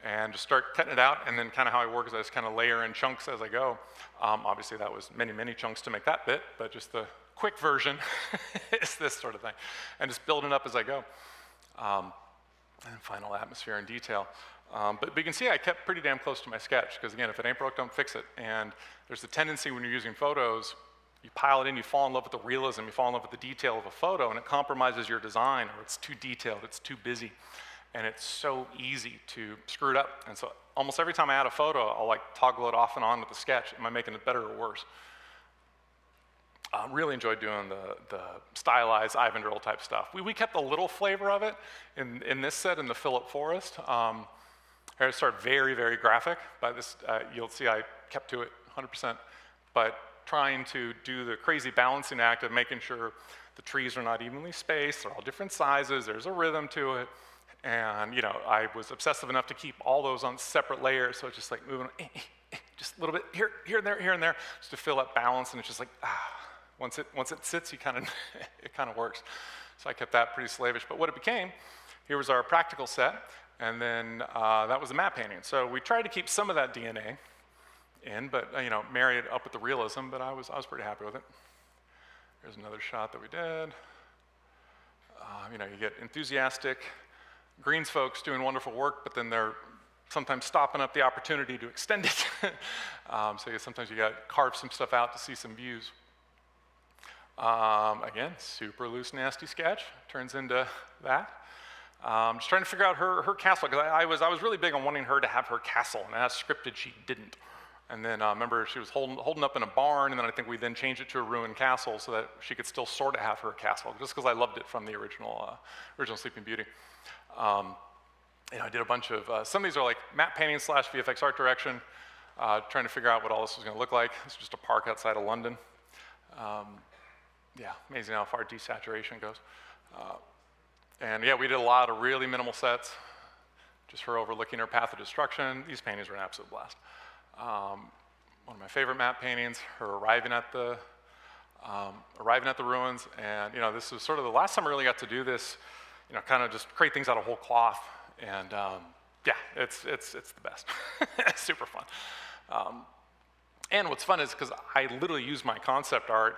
and just start cutting it out. And then kind of how I work is I just kind of layer in chunks as I go. Obviously that was many chunks to make that bit, but just the quick version is this sort of thing. And just building up as I go. And final atmosphere and detail. But you can see I kept pretty damn close to my sketch, because again, if it ain't broke, don't fix it. And there's a tendency when you're using photos, you pile it in, you fall in love with the realism, you fall in love with the detail of a photo, and it compromises your design, or it's too detailed, it's too busy. And it's so easy to screw it up. And so almost every time I add a photo, I'll like toggle it off and on with the sketch. Am I making it better or worse? Really enjoyed doing the stylized Ivan Drill type stuff. We kept a little flavor of it in this set in the Philip Forest. I started very graphic. By this, you'll see I kept to it 100%. But trying to do the crazy balancing act of making sure the trees are not evenly spaced, they're all different sizes, there's a rhythm to it. And you know, I was obsessive enough to keep all those on separate layers, so it's just like moving, just a little bit here and there, just to fill that balance. And it's just like, once it sits, it kind of works. So I kept that pretty slavish. But what it became, here was our practical set, and then that was a matte painting. So we tried to keep some of that DNA in, but you know, marry it up with the realism. But I was pretty happy with it. Here's another shot that we did. You know, you get enthusiastic greens folks doing wonderful work, but then they're sometimes stopping up the opportunity to extend it. So sometimes you got to carve some stuff out to see some views. Again, super loose, nasty sketch turns into that. Just trying to figure out her castle, because I was really big on wanting her to have her castle, and as scripted, she didn't. And then remember, she was holding up in a barn, and then I think we then changed it to a ruined castle so that she could still sort of have her castle, just because I loved it from the original Sleeping Beauty. You know, I did a bunch of, some of these are like matte painting / VFX art direction, trying to figure out what all this was going to look like. It's just a park outside of London. Yeah, amazing how far desaturation goes. And yeah, we did a lot of really minimal sets, just her overlooking her path of destruction. These paintings were an absolute blast. One of my favorite matte paintings, her arriving at the ruins. And you know, this was sort of the last time I really got to do this, you know, kind of just create things out of whole cloth. And yeah, it's the best. It's super fun. And what's fun is because I literally used my concept art,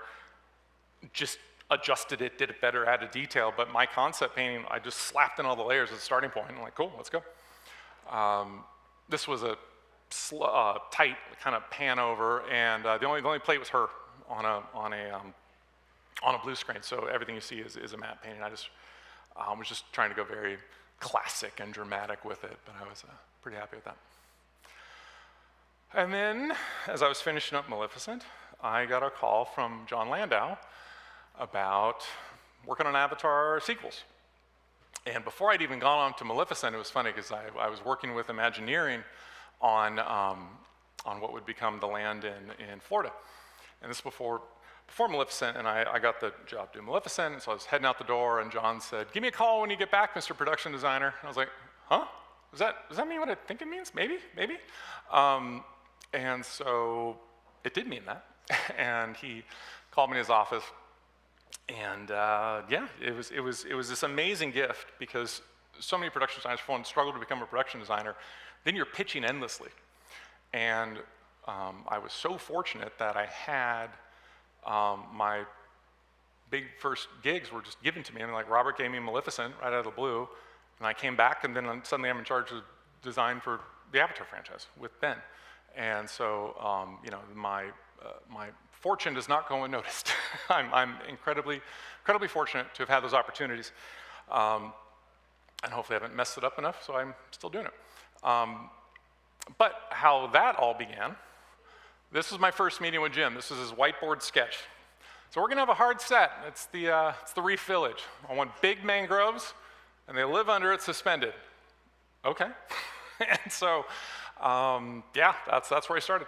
just adjusted it, did it better, added detail, but my concept painting, I just slapped in all the layers as a starting point. I'm like, cool, let's go. This was a tight kind of pan over, and the only plate was her on a blue screen. So everything you see is a matte painting. I just was just trying to go very classic and dramatic with it, but I was pretty happy with that. And then, as I was finishing up Maleficent, I got a call from John Landau about working on Avatar sequels. And before I'd even gone on to Maleficent, it was funny because I was working with Imagineering on what would become the land in Florida. And this before Maleficent, and I got the job doing Maleficent, and so I was heading out the door, and John said, "Give me a call when you get back, Mr. Production Designer." And I was like, huh? Does that mean what I think it means? Maybe? And so it did mean that. And he called me in his office, and yeah, it was this amazing gift, because so many production designers, for one, struggle to become a production designer. Then you're pitching endlessly. And I was so fortunate that I had my big first gigs were just given to me. I mean, like Robert gave me Maleficent right out of the blue, and I came back, and then suddenly I'm in charge of design for the Avatar franchise with Ben. And so, you know, my fortune does not go unnoticed. I'm incredibly fortunate to have had those opportunities, and hopefully I haven't messed it up enough, so I'm still doing it. But how that all began, this was my first meeting with Jim. This is his whiteboard sketch. So we're gonna have a hard set. It's the Reef Village. I want big mangroves, and they live under it suspended. Okay. And so, yeah, that's where I started.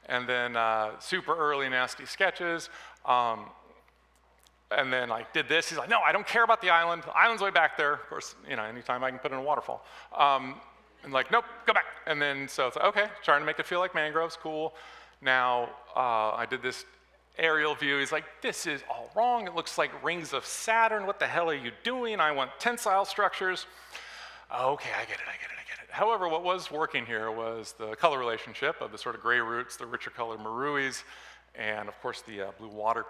And then super early nasty sketches. And then I did this. He's like, no, I don't care about the island. The island's way back there. Of course, you know, anytime I can put in a waterfall. And like, nope, go back. And then so it's like, okay, trying to make it feel like mangroves, cool. Now I did this aerial view. He's like, this is all wrong. It looks like rings of Saturn. What the hell are you doing? I want tensile structures. Okay, I get it. However, what was working here was the color relationship of the sort of gray roots, the richer colored maruis, and of course the blue water.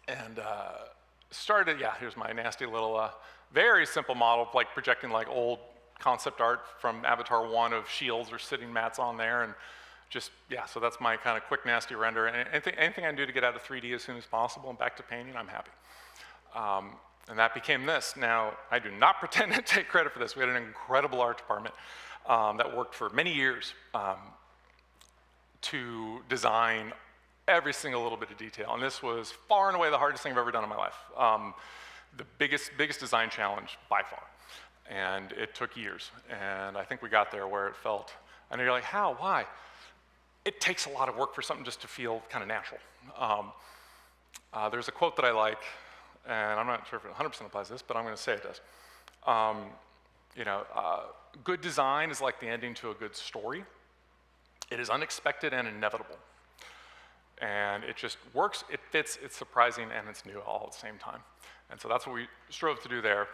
And started, yeah, here's my nasty little, very simple model, like projecting like old concept art from Avatar 1 of shields or sitting mats on there, and just, yeah, so that's my kind of quick nasty render. And anything I can do to get out of 3D as soon as possible and back to painting, I'm happy. And that became this. Now, I do not pretend to take credit for this. We had an incredible art department that worked for many years to design every single little bit of detail. And this was far and away the hardest thing I've ever done in my life. The biggest design challenge by far. And it took years. And I think we got there where it felt, and you're like, how, why? It takes a lot of work for something just to feel kind of natural. There's a quote that I like, and I'm not sure if it 100% applies to this, but I'm gonna say it does. You know, good design is like the ending to a good story. It is unexpected and inevitable. And it just works, it fits, it's surprising, and it's new all at the same time. And so that's what we strove to do there.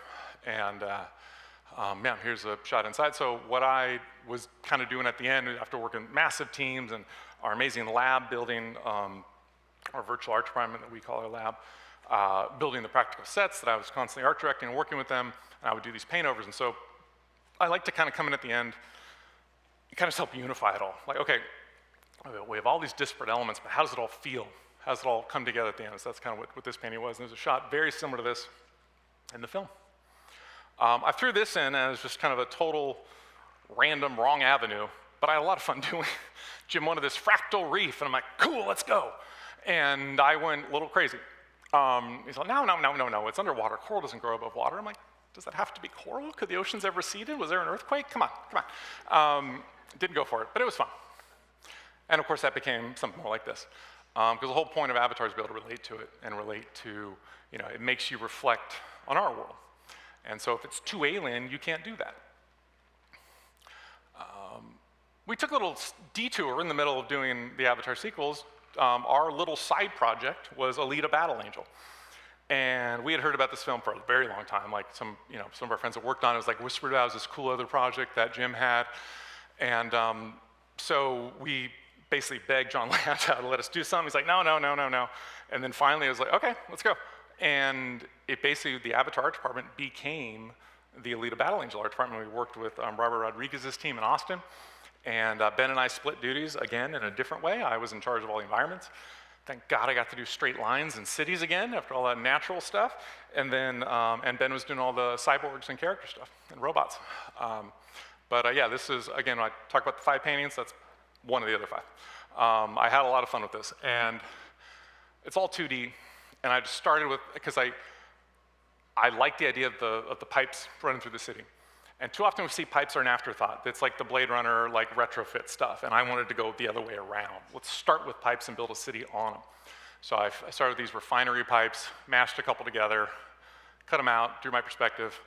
And yeah, here's a shot inside. So what I was kind of doing at the end, after working massive teams and our amazing lab building, our virtual art department that we call our lab, building the practical sets that I was constantly art directing and working with them, and I would do these paint overs. And so I like to kind of come in at the end and kind of help unify it all. Like, okay, we have all these disparate elements, but how does it all feel? How does it all come together at the end? So that's kind of what this painting was. And there's a shot very similar to this in the film. I threw this in as just kind of a total random wrong avenue, but I had a lot of fun doing. Jim wanted this fractal reef, and I'm like, cool, let's go. And I went a little crazy. He's like, no, it's underwater. Coral doesn't grow above water. I'm like, does that have to be coral? Could the oceans ever receded? Was there an earthquake? Come on. Didn't go for it, but it was fun. And of course, that became something more like this. Because the whole point of Avatar is to be able to relate to it and relate to, you know, it makes you reflect on our world. And so if it's too alien, you can't do that. We took a little detour in the middle of doing the Avatar sequels. Our little side project was Alita Battle Angel. And we had heard about this film for a very long time. Like some of our friends that worked on it was like whispered about it was this cool other project that Jim had. And so we basically begged John Landau to let us do something. He's like, no. And then finally I was like, okay, let's go. And it basically, the Avatar art department became the Alita Battle Angel art department. We worked with Robert Rodriguez's team in Austin. And Ben and I split duties, again, in a different way. I was in charge of all the environments. Thank God I got to do straight lines and cities again after all that natural stuff. And then, and Ben was doing all the cyborgs and character stuff and robots. But yeah, this is, again, when I talk about the 5 paintings, that's one of the other 5. I had a lot of fun with this. And it's all 2D. And I just started with, because I like the idea of the pipes running through the city. And too often we see pipes are an afterthought. It's like the Blade Runner, like retrofit stuff. And I wanted to go the other way around. Let's start with pipes and build a city on them. So I started with these refinery pipes, mashed a couple together, cut them out, drew my perspective,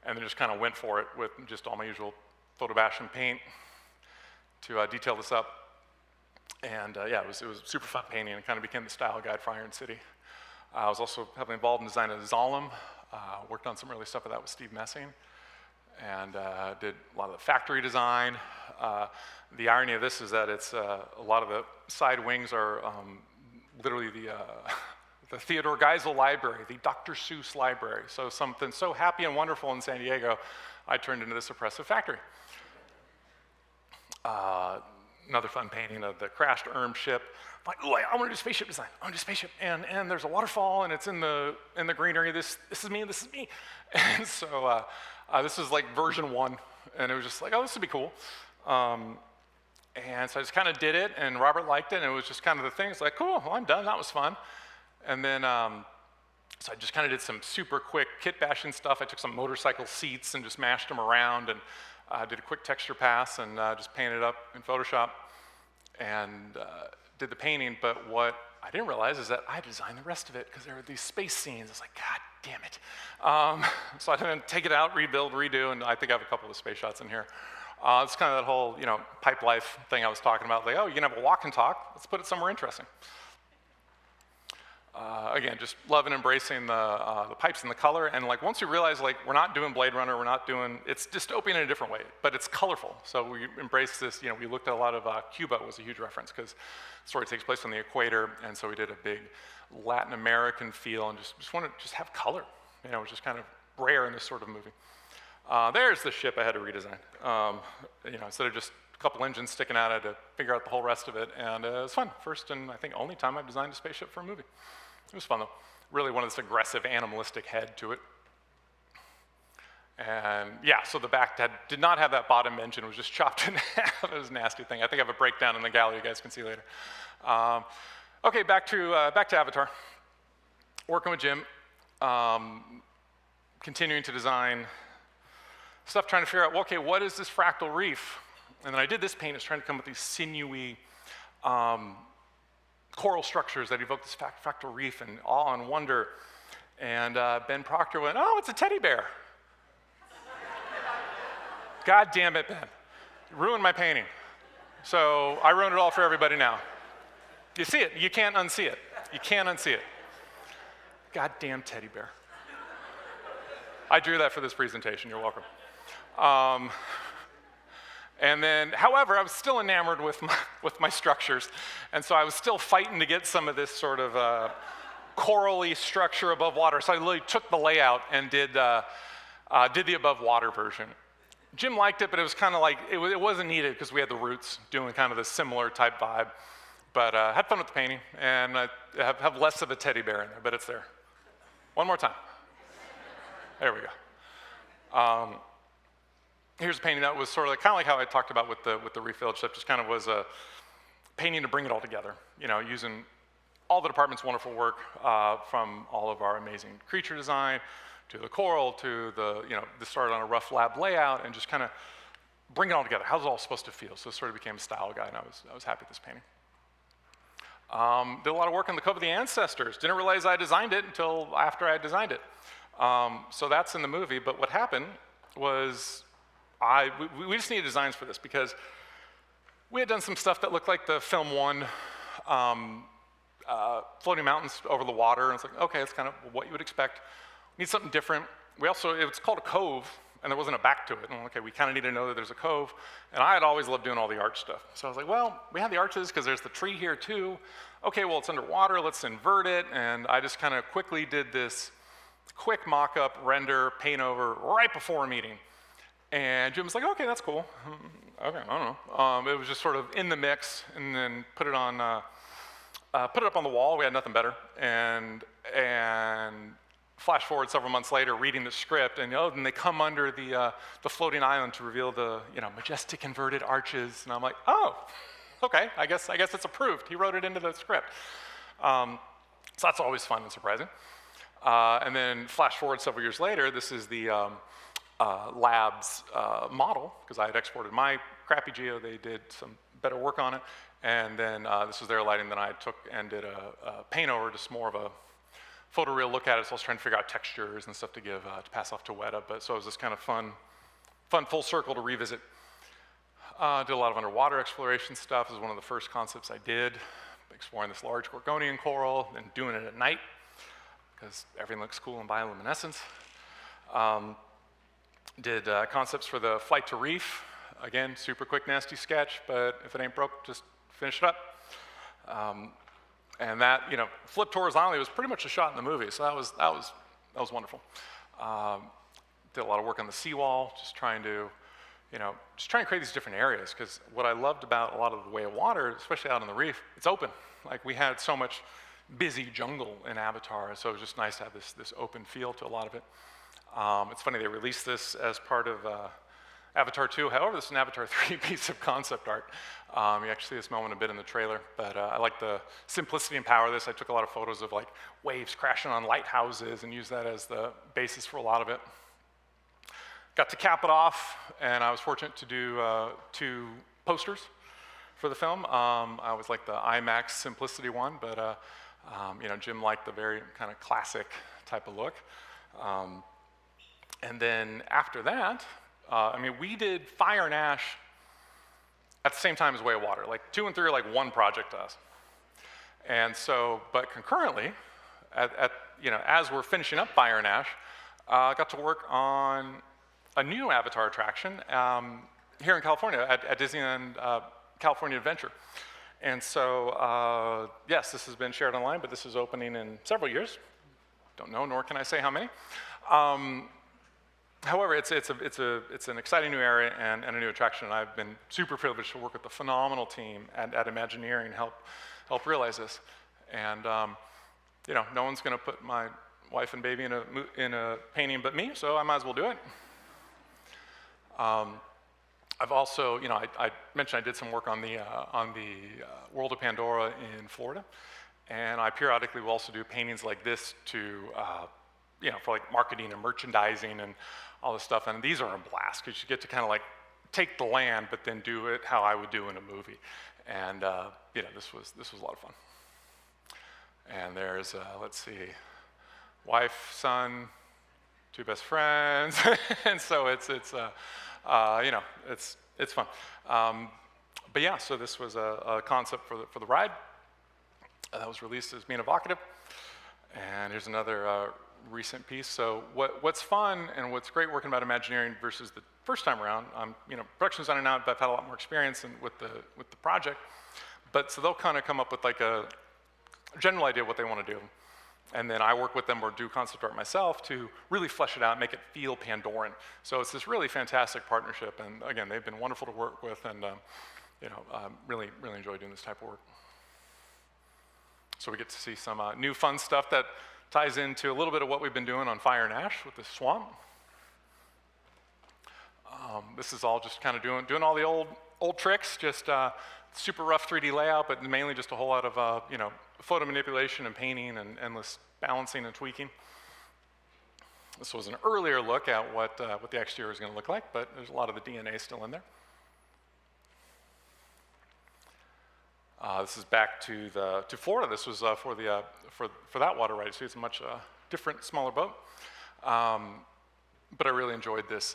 and then just kind of went for it with just all my usual photo bash and paint to detail this up. And yeah, it was super fun painting. It kind of became the style guide for Iron City. I was also heavily involved in designing Zalem. Worked on some early stuff of that with Steve Messing. And did a lot of the factory design. The irony of this is that it's a lot of the side wings are literally the the Theodore Geisel Library, the Dr. Seuss Library. So something so happy and wonderful in San Diego, I turned into this oppressive factory. Another fun painting of the crashed Erm ship. I'm like, ooh, I want to do spaceship design. I want to do spaceship. And there's a waterfall, and it's in the greenery. This is me, this is me. And so this is like version 1, and it was just like, oh, this would be cool. And so I just kind of did it, and Robert liked it, and it was just kind of the thing. It's like, cool, well, I'm done, that was fun. And then, so I just kind of did some super quick kit bashing stuff. I took some motorcycle seats and just mashed them around, and did a quick texture pass, and just painted it up in Photoshop, and did the painting. But what I didn't realize is that I designed the rest of it, because there were these space scenes. I was like, God damn it. So I had to take it out, rebuild, redo, and I think I have a couple of space shots in here. It's kind of that whole, pipe life thing I was talking about. Like, oh, you can have a walk and talk. Let's put it somewhere interesting. Again, just love and embracing the pipes and the color. And like once we realize like we're not doing Blade Runner, it's dystopian in a different way, but it's colorful. So we embrace this. We looked at a lot of Cuba was a huge reference, because the story takes place on the equator, and so we did a big Latin American feel, and just wanted to have color. It was just kind of rare in this sort of movie. There's the ship I had to redesign. Instead of just a couple engines sticking out, I had to figure out the whole rest of it, and it was fun. First and I think only time I've designed a spaceship for a movie. It was fun though. Really wanted this aggressive animalistic head to it. And yeah, so the back did not have that bottom engine. It was just chopped in half. It was a nasty thing. I think I have a breakdown in the gallery you guys can see later. Okay, back to Avatar. Working with Jim, continuing to design stuff, trying to figure out, well, okay, what is this fractal reef? And then I did this paint. It's trying to come up with these sinewy coral structures that evoke this fractal reef and awe and wonder. And Ben Proctor went, oh, it's a teddy bear. God damn it, Ben. You ruined my painting. So I ruined it all for everybody now. You see it. You can't unsee it. You can't unsee it. Goddamn teddy bear. I drew that for this presentation. You're welcome. And then, however, I was still enamored with my structures, and so I was still fighting to get some of this sort of corally structure above water. So I literally took the layout and did the above water version. Jim liked it, but it was kind of like it wasn't needed because we had the roots doing kind of the similar type vibe. But had fun with the painting, and I have less of a teddy bear in there, but it's there. One more time. There we go. Here's a painting that was sort of kind of like how I talked about with the refilled stuff. Just kind of was a painting to bring it all together. Using all the department's wonderful work, from all of our amazing creature design to the coral to this started on a rough lab layout, and just kind of bring it all together. How's it all supposed to feel? So it sort of became a style guide, and I was happy with this painting. Did a lot of work on the Cove of the Ancestors. Didn't realize I designed it until after I had designed it. So that's in the movie, but what happened was we just needed designs for this, because we had done some stuff that looked like the film 1, floating mountains over the water, and it's like, okay, it's kind of what you would expect. We need something different. It's called a cove, and there wasn't a back to it. And okay, we kind of need to know that there's a cove, and I had always loved doing all the arch stuff. So I was like, well, we have the arches because there's the tree here too. Okay, well, it's underwater, let's invert it, and I just kind of quickly did this quick mock-up, render, paint over right before a meeting. And Jim was like, okay, that's cool. Okay, I don't know. It was just sort of in the mix, and then put it up on the wall. We had nothing better. And flash forward several months later, reading the script, and then they come under the floating island to reveal the majestic inverted arches. And I'm like, oh, okay, I guess it's approved. He wrote it into the script. So that's always fun and surprising. And then flash forward several years later, this is the lab's model, because I had exported my crappy geo. They did some better work on it. And then this was their lighting that I took and did a paint over, just more of a photoreal look at it. So I was trying to figure out textures and stuff to give to pass off to Weta. But so it was this kind of fun full circle to revisit. Did a lot of underwater exploration stuff. This was one of the first concepts I did, exploring this large Gorgonian coral and doing it at night, because everything looks cool in bioluminescence. Did concepts for the flight to reef. Again, super quick, nasty sketch, but if it ain't broke, just finish it up. And that, flipped horizontally was pretty much a shot in the movie. So that was wonderful. Did a lot of work on the seawall, just trying to create these different areas. Because what I loved about a lot of the Way of Water, especially out on the reef, it's open. Like we had so much busy jungle in Avatar, so it was just nice to have this open feel to a lot of it. It's funny, they released this as part of Avatar 2. However, this is an Avatar 3 piece of concept art. You actually see this moment a bit in the trailer, but I like the simplicity and power of this. I took a lot of photos of like waves crashing on lighthouses and used that as the basis for a lot of it. Got to cap it off, and I was fortunate to do 2 posters for the film. I was like the IMAX simplicity one, but Jim liked the very kind of classic type of look. And then after that, we did Fire and Ash at the same time as Way of Water. Like 2 and 3 are like one project to us. And so, but concurrently, as we're finishing up Fire and Ash, I got to work on a new Avatar attraction here in California at Disneyland California Adventure. And so, yes, this has been shared online, but this is opening in several years. Don't know, nor can I say how many. However, it's an exciting new area and a new attraction, and I've been super privileged to work with the phenomenal team at Imagineering and help realize this. And no one's going to put my wife and baby in a painting but me, so I might as well do it. I've also, I mentioned I did some work on the World of Pandora in Florida, and I periodically will also do paintings like this to, for like marketing and merchandising and all this stuff. And these are a blast because you get to kind of like take the land, but then do it how I would do in a movie. And this was a lot of fun. And there's let's see, wife, son, 2 best friends, and so it's fun. But yeah, so this was a concept for the ride that was released as being evocative. And here's another recent piece. So what's fun and what's great working about Imagineering versus the first time around, production designer now, but I've had a lot more experience with the project. But so they'll kind of come up with like a general idea of what they want to do. And then I work with them or do concept art myself to really flesh it out, make it feel Pandoran. So it's this really fantastic partnership. And again, they've been wonderful to work with, and really enjoy doing this type of work. So we get to see some new fun stuff that ties into a little bit of what we've been doing on Fire and Ash with the swamp. This is all just kind of doing all the old tricks, just super rough 3D layout, but mainly just a whole lot of photo manipulation and painting and endless balancing and tweaking. This was an earlier look at what the exterior is going to look like, but there's a lot of the DNA still in there. This is back to Florida. This was for that water ride. So it's a much different, smaller boat. But I really enjoyed this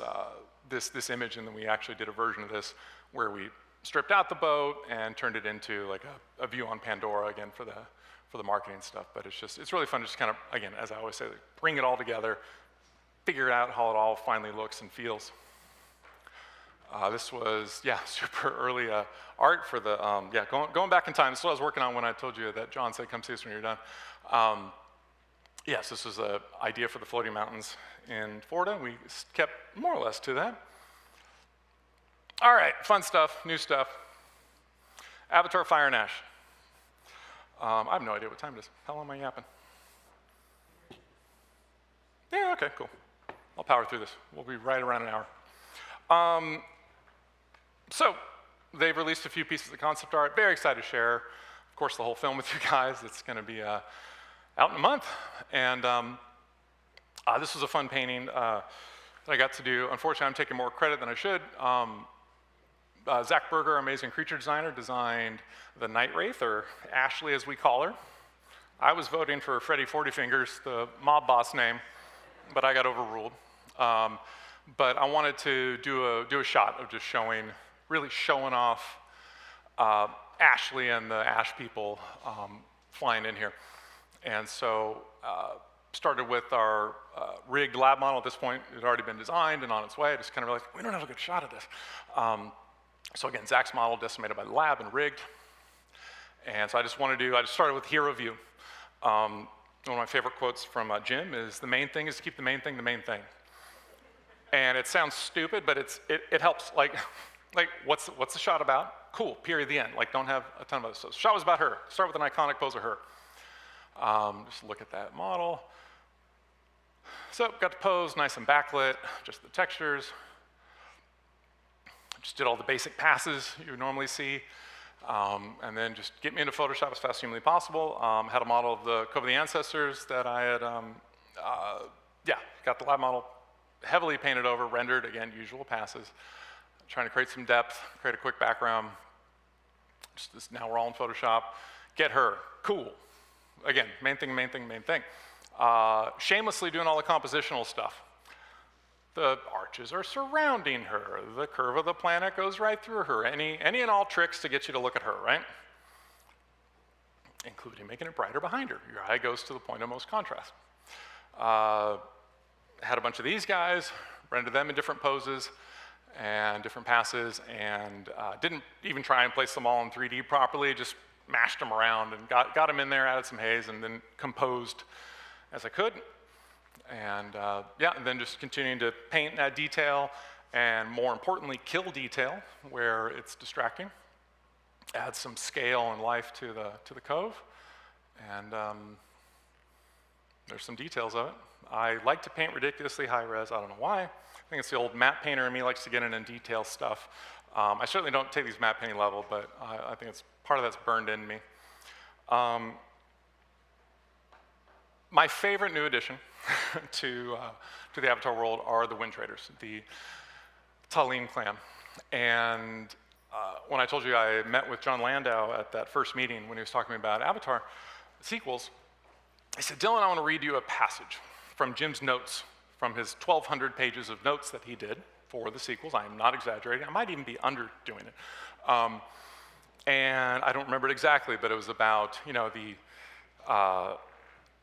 image, and then we actually did a version of this where we stripped out the boat and turned it into like a view on Pandora again for the marketing stuff. But it's really fun to just kind of, again, as I always say, like, bring it all together, figure out how it all finally looks and feels. This was, super early art for the, going back in time. This is what I was working on when I told you that John said, come see us when you're done. Yes, this was the idea for the floating mountains in Florida. We kept more or less to that. All right, fun stuff, new stuff. Avatar, Fire and Ash. I have no idea what time it is. How long am I yapping? Yeah, okay, cool. I'll power through this. We'll be right around an hour. So they've released a few pieces of concept art. Very excited to share, of course, the whole film with you guys. It's going to be out in a month. And this was a fun painting that I got to do. Unfortunately, I'm taking more credit than I should. Zach Berger, amazing creature designer, designed the Night Wraith, or Ashley as we call her. I was voting for Freddy 40 Fingers, the mob boss name, but I got overruled. But I wanted to do a shot of just really showing off Ashley and the Ash people flying in here. And so started with our rigged lab model. At this point, it had already been designed and on its way. I just kind of realized, we don't have a good shot of this. So again, Zach's model decimated by the lab and rigged. And so I just started with hero view. One of my favorite quotes from Jim is, the main thing is to keep the main thing the main thing. And it sounds stupid, but it helps. Like what's the shot about? Cool, period, the end. Like, don't have a ton of other stuff. The shot was about her. Start with an iconic pose of her. Just look at that model. So got the pose, nice and backlit, just the textures. Just did all the basic passes you would normally see. And then just get me into Photoshop as fast as humanly possible. Had a model of the Cove of the Ancestors that I had, got the lab model heavily painted over, rendered, again, usual passes. Trying to create some depth, create a quick background. Now we're all in Photoshop. Get her, cool. Again, main thing, main thing, main thing. Shamelessly doing all the compositional stuff. The arches are surrounding her. The curve of the planet goes right through her. Any and all tricks to get you to look at her, right? Including making it brighter behind her. Your eye goes to the point of most contrast. Had a bunch of these guys, rendered them in different poses and different passes, and didn't even try and place them all in 3D properly, just mashed them around and got them in there, added some haze, and then composed as I could. And and then just continuing to paint and add detail, and more importantly, kill detail where it's distracting. Add some scale and life to the cove, and there's some details of it. I like to paint ridiculously high res. I don't know why. I think it's the old matte painter in me likes to get in and detail stuff. I certainly don't take these matte painting level, but I think it's part of that's burned in me. My favorite new addition to the Avatar world are the Wind Traders, the Talim clan. And when I told you I met with John Landau at that first meeting when he was talking about Avatar sequels, he said, Dylan, I want to read you a passage from Jim's notes, from his 1,200 pages of notes that he did for the sequels. I am not exaggerating. I might even be underdoing it. And I don't remember it exactly, but it was about, the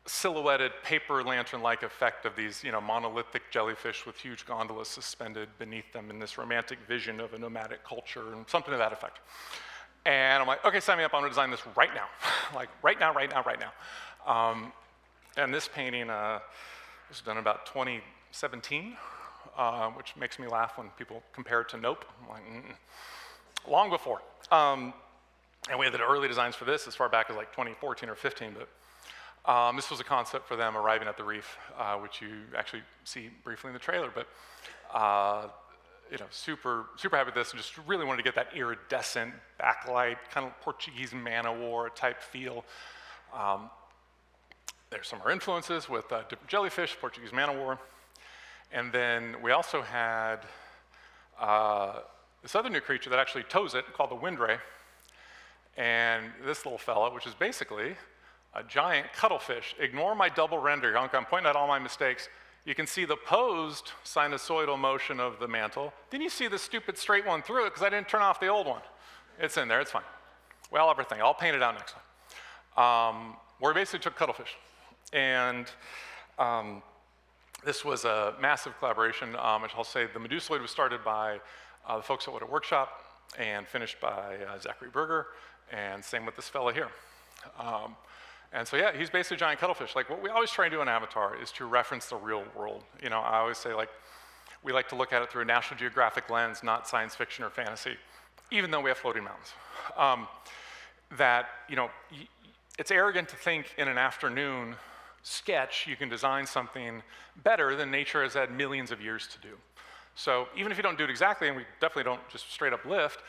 silhouetted paper lantern-like effect of these, monolithic jellyfish with huge gondolas suspended beneath them in this romantic vision of a nomadic culture and something to that effect. And I'm like, okay, sign me up. I'm gonna design this right now. Like right now. And this painting was done about 2017, which makes me laugh when people compare it to Nope. I'm like, long before. And we had the early designs for this as far back as like 2014 or 15, but this was a concept for them arriving at the reef, which you actually see briefly in the trailer, but super happy with this, and just really wanted to get that iridescent backlight, kind of Portuguese man-o'-war type feel. There's some of our influences with different jellyfish, Portuguese man-o'-war, and then we also had this other new creature that actually tows it, called the Wind Ray, and this little fella, which is basically a giant cuttlefish. Ignore my double render. I'm pointing out all my mistakes. You can see the posed sinusoidal motion of the mantle. Then you see the stupid straight one through it because I didn't turn off the old one. It's in there, it's fine. Well, everything, I'll paint it out next time. Where we basically took cuttlefish. And this was a massive collaboration, which I'll say the Medusoid was started by the folks at What a Workshop and finished by Zachary Berger, and same with this fella here. And so yeah, he's basically a giant cuttlefish. Like what we always try and do in Avatar is to reference the real world. I always say we like to look at it through a National Geographic lens, not science fiction or fantasy, even though we have floating mountains. It's arrogant to think in an afternoon sketch you can design something better than nature has had millions of years to do. So even if you don't do it exactly, and we definitely don't just straight up lift,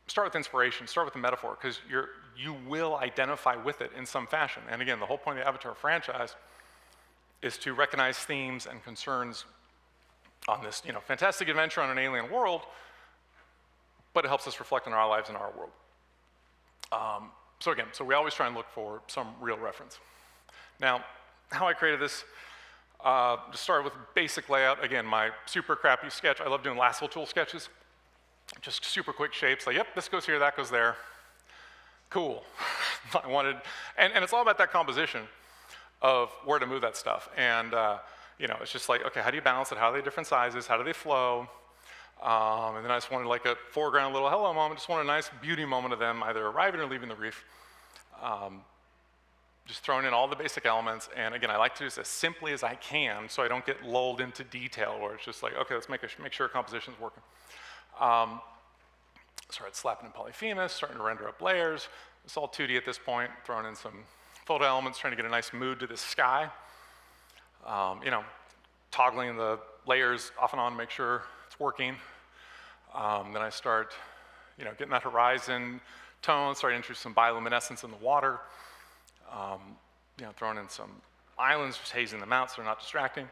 start with inspiration, start with the metaphor, because you will identify with it in some fashion. And again, the whole point of the Avatar franchise is to recognize themes and concerns on this, fantastic adventure on an alien world, but it helps us reflect on our lives and our world. So we always try and look for some real reference. Now, how I created this, just started with basic layout. Again, my super crappy sketch. I love doing lasso tool sketches. Just super quick shapes, like, yep, this goes here, that goes there. Cool. And it's all about that composition of where to move that stuff. And, it's just like, okay, how do you balance it? How are they different sizes? How do they flow? And then I just wanted like a foreground little hello moment, just wanted a nice beauty moment of them either arriving or leaving the reef. Just throwing in all the basic elements, and again, I like to do this as simply as I can so I don't get lulled into detail where it's just like, okay, let's make sure composition's working. Started slapping in Polyphemus, starting to render up layers. It's all 2D at this point, throwing in some photo elements, trying to get a nice mood to this sky. You know, toggling the layers off and on to make sure it's working. Then I start, you know, getting that horizon tone, starting to introduce some bioluminescence in the water. You know, throwing in some islands, just hazing them out so they're not distracting.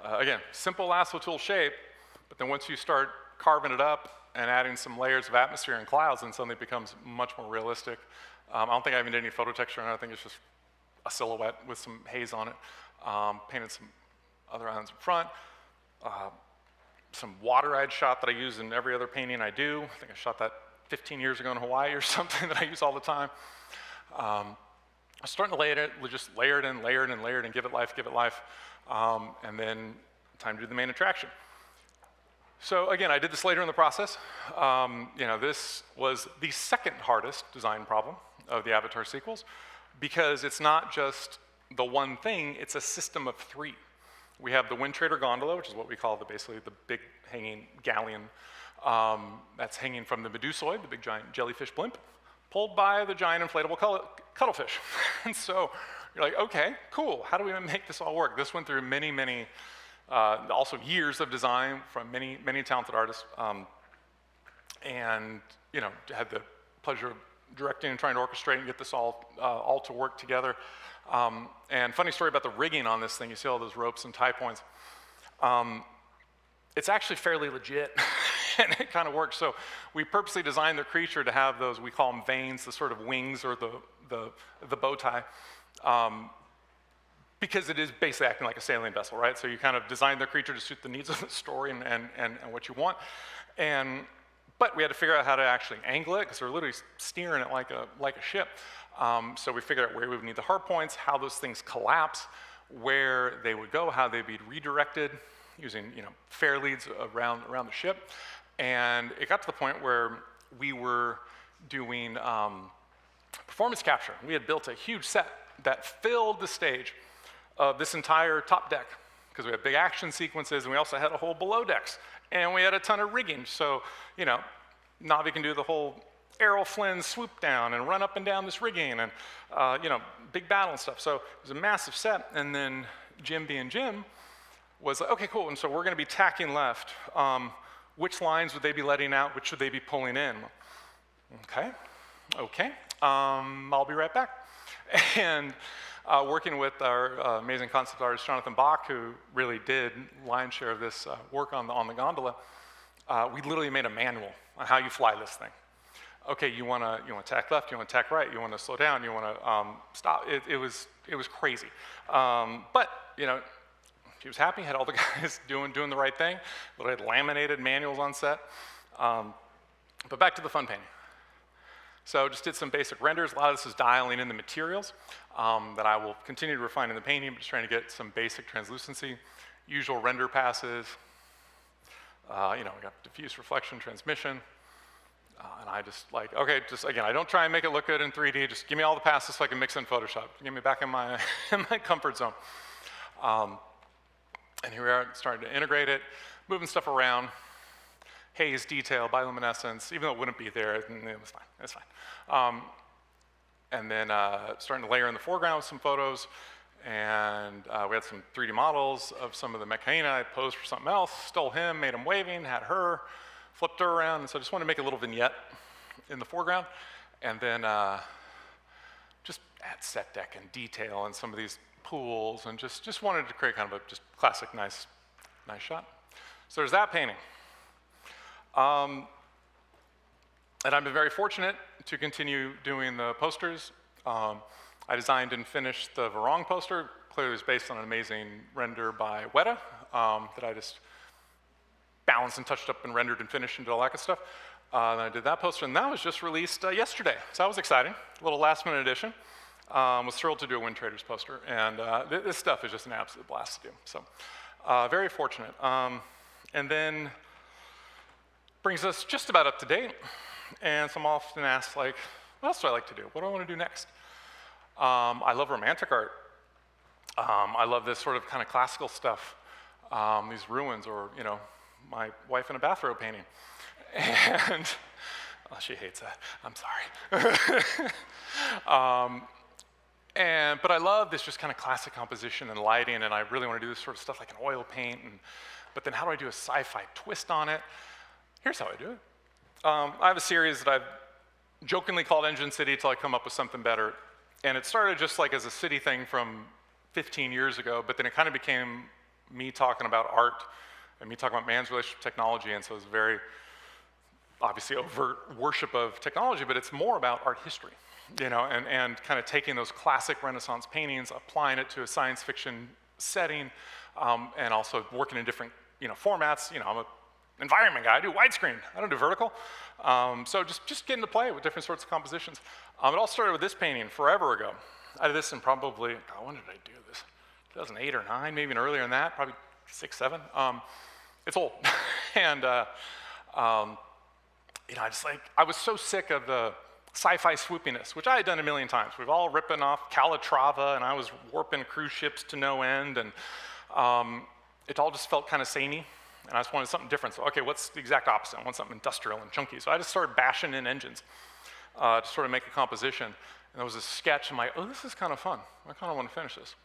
Again, simple lasso tool shape, but then once you start carving it up and adding some layers of atmosphere and clouds, then suddenly it becomes much more realistic. I don't think I even did any photo texture on it. I think it's just a silhouette with some haze on it. Painted some other islands in front. Some water I'd shot that I use in every other painting I do. I think I shot that 15 years ago in Hawaii or something that I use all the time. I'm starting to just layer it in, and give it life. And then time to do the main attraction. So again, I did this later in the process. You know, this was the second hardest design problem of the Avatar sequels because it's not just the one thing, it's a system of three. We have the Wind Trader gondola, which is what we call basically the big hanging galleon that's hanging from the Medusoid, the big giant jellyfish blimp, pulled by the giant inflatable cuttlefish. And so you're like, okay, cool, how do we make this all work? This went through many, also years of design from many talented artists. And, you know, had the pleasure of directing and trying to orchestrate and get this all to work together. And funny story about the rigging on this thing, you see all those ropes and tie points. It's actually fairly legit, and it kind of works. So we purposely designed the creature to have those, we call them veins, the sort of wings or the bow tie, because it is basically acting like a sailing vessel, right? So you kind of designed the creature to suit the needs of the story and what you want. But we had to figure out how to actually angle it, because we're literally steering it like a ship. So we figured out where we would need the hard points, how those things collapse, where they would go, how they'd be redirected, using, you know, fair leads around the ship. And it got to the point where we were doing performance capture. We had built a huge set that filled the stage of this entire top deck, because we had big action sequences, and we also had a whole below decks, and we had a ton of rigging. So, you know, Navi can do the whole Errol Flynn swoop down and run up and down this rigging, and you know, big battle and stuff. So it was a massive set. And then Jim being Jim was like, okay, cool, and so we're gonna be tacking left. Which lines would they be letting out? Which should they be pulling in? Okay, I'll be right back. And working with our amazing concept artist, Jonathan Bach, who really did lion's share of this work on the gondola, we literally made a manual on how you fly this thing. Okay, you wanna tack left, you wanna tack right, you wanna slow down, you wanna stop. It was crazy. But, you know, he was happy, had all the guys doing the right thing. Literally had laminated manuals on set. But back to the fun painting. So just did some basic renders. A lot of this is dialing in the materials that I will continue to refine in the painting, but just trying to get some basic translucency, usual render passes. You know, we got diffuse reflection, transmission. And I just like, okay, just again, I don't try and make it look good in 3D. Just give me all the passes so I can mix in Photoshop. Get me back in my, in my comfort zone. And here we are, starting to integrate it, moving stuff around, haze, detail, bioluminescence, even though it wouldn't be there, it was fine, it's fine. And then starting to layer in the foreground with some photos, and we had some 3D models of some of the Mechaina. I posed for something else, stole him, made him waving, had her, flipped her around, and so I just wanted to make a little vignette in the foreground, and then just add set deck and detail and some of these pools, and just wanted to create kind of a just classic nice shot. So there's that painting. And I've been very fortunate to continue doing the posters. I designed and finished the Varong poster. Clearly it was based on an amazing render by Weta that I just balanced and touched up and rendered and finished and did all that good stuff. And I did that poster, and that was just released yesterday. So that was exciting, a little last minute addition. Was thrilled to do a Wind Traders poster, and this stuff is just an absolute blast to do. So Very fortunate. And then brings us just about up to date. And so I'm often asked, like, what else do I like to do? What do I want to do next? I love romantic art. I love this sort of kind of classical stuff, these ruins, or, you know, my wife in a bathrobe painting. And oh, she hates that. I'm sorry. But I love this just kind of classic composition and lighting, and I really want to do this sort of stuff like an oil paint. But then how do I do a sci-fi twist on it? Here's how I do it. I have a series that I've jokingly called Engine City till I come up with something better. And it started just like as a city thing from 15 years ago, but then it kind of became me talking about art and me talking about man's relationship with technology, and so it's very obviously overt worship of technology, but it's more about art history, you know, and kind of taking those classic Renaissance paintings, applying it to a science fiction setting, and also working in different, you know, formats. You know, I'm an environment guy. I do widescreen. I don't do vertical. So just getting to play with different sorts of compositions. It all started with this painting forever ago. I did this in probably, God, when did I do this? 2008 or 9, maybe even earlier than that, probably 6, 7. It's old. And, you know, I was so sick of the sci-fi swoopiness, which I had done a million times. We've all ripping off Calatrava, and I was warping cruise ships to no end, and it all just felt kind of samey, and I just wanted something different. So, okay, what's the exact opposite? I want something industrial and chunky. So I just started bashing in engines to sort of make a composition. And there was a sketch, I'm like, oh, this is kind of fun. I kind of want to finish this.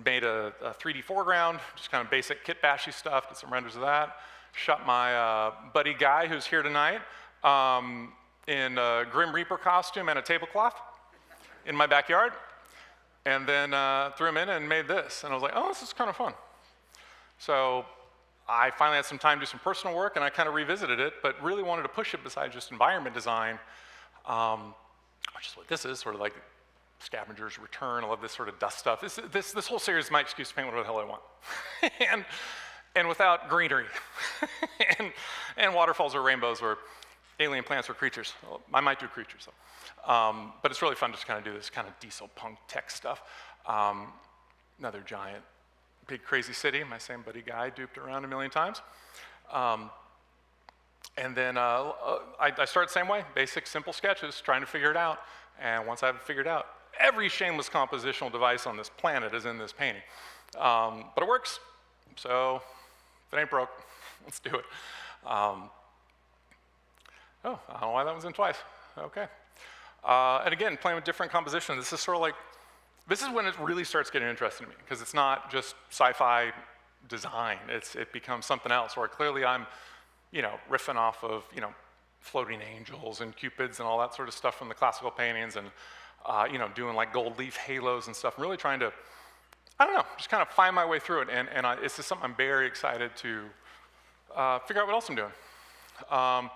Made a 3D foreground, just kind of basic kit bashy stuff, did some renders of that. Shot my buddy Guy, who's here tonight, in a Grim Reaper costume and a tablecloth in my backyard. And then threw him in and made this. And I was like, oh, this is kind of fun. So I finally had some time to do some personal work, and I kind of revisited it, but really wanted to push it besides just environment design, which is what this is, sort of like Scavenger's Return. I love this sort of dust stuff. This whole series is my excuse to paint whatever the hell I want. and without greenery, and waterfalls or rainbows or alien plants or creatures. Well, I might do creatures, though. But it's really fun just to kind of do this kind of diesel punk tech stuff. Another giant, big crazy city. My same buddy Guy duped around a million times. And then I started the same way, basic, simple sketches, trying to figure it out. And once I have it figured out, every shameless compositional device on this planet is in this painting. But it works, so if it ain't broke, let's do it. Oh, I don't know why that one's in twice. Okay. And again, playing with different compositions. This is sort of like, this is when it really starts getting interesting to me, because it's not just sci-fi design. It becomes something else, where clearly I'm, you know, riffing off of, you know, floating angels and cupids and all that sort of stuff from the classical paintings, and you know, doing like gold leaf halos and stuff. I'm really trying to, I don't know, just kind of find my way through it, and it's just something I'm very excited to figure out what else I'm doing. A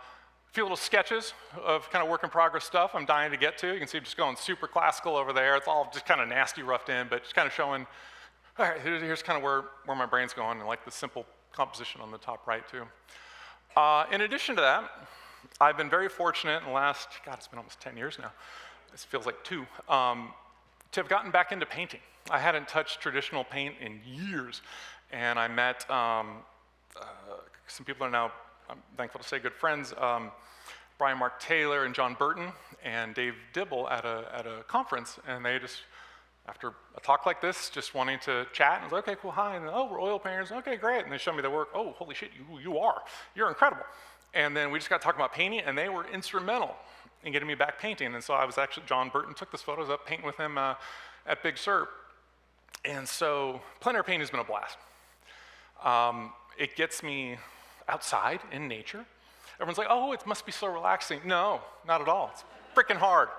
few little sketches of kind of work in progress stuff I'm dying to get to. You can see I'm just going super classical over there. It's all just kind of nasty roughed in, but just kind of showing, all right, here's kind of where my brain's going, and like the simple composition on the top right too. In addition to that, I've been very fortunate in the last, God, it's been almost 10 years now. This feels like 2, to have gotten back into painting. I hadn't touched traditional paint in years, and I met some people are now, I'm thankful to say, good friends, Brian Mark Taylor and John Burton and Dave Dibble at a conference, and they just, after a talk like this, just wanting to chat, and I was like, okay, cool, hi, and oh, we're oil painters, okay, great, and they showed me their work. Oh, holy shit, you're incredible. And then we just got talking about painting, and they were instrumental in getting me back painting. And so I was actually, John Burton took this photos up painting with him at Big Sur. And so plein air painting has been a blast. It gets me outside in nature. Everyone's like, oh, it must be so relaxing. No, not at all. It's freaking hard.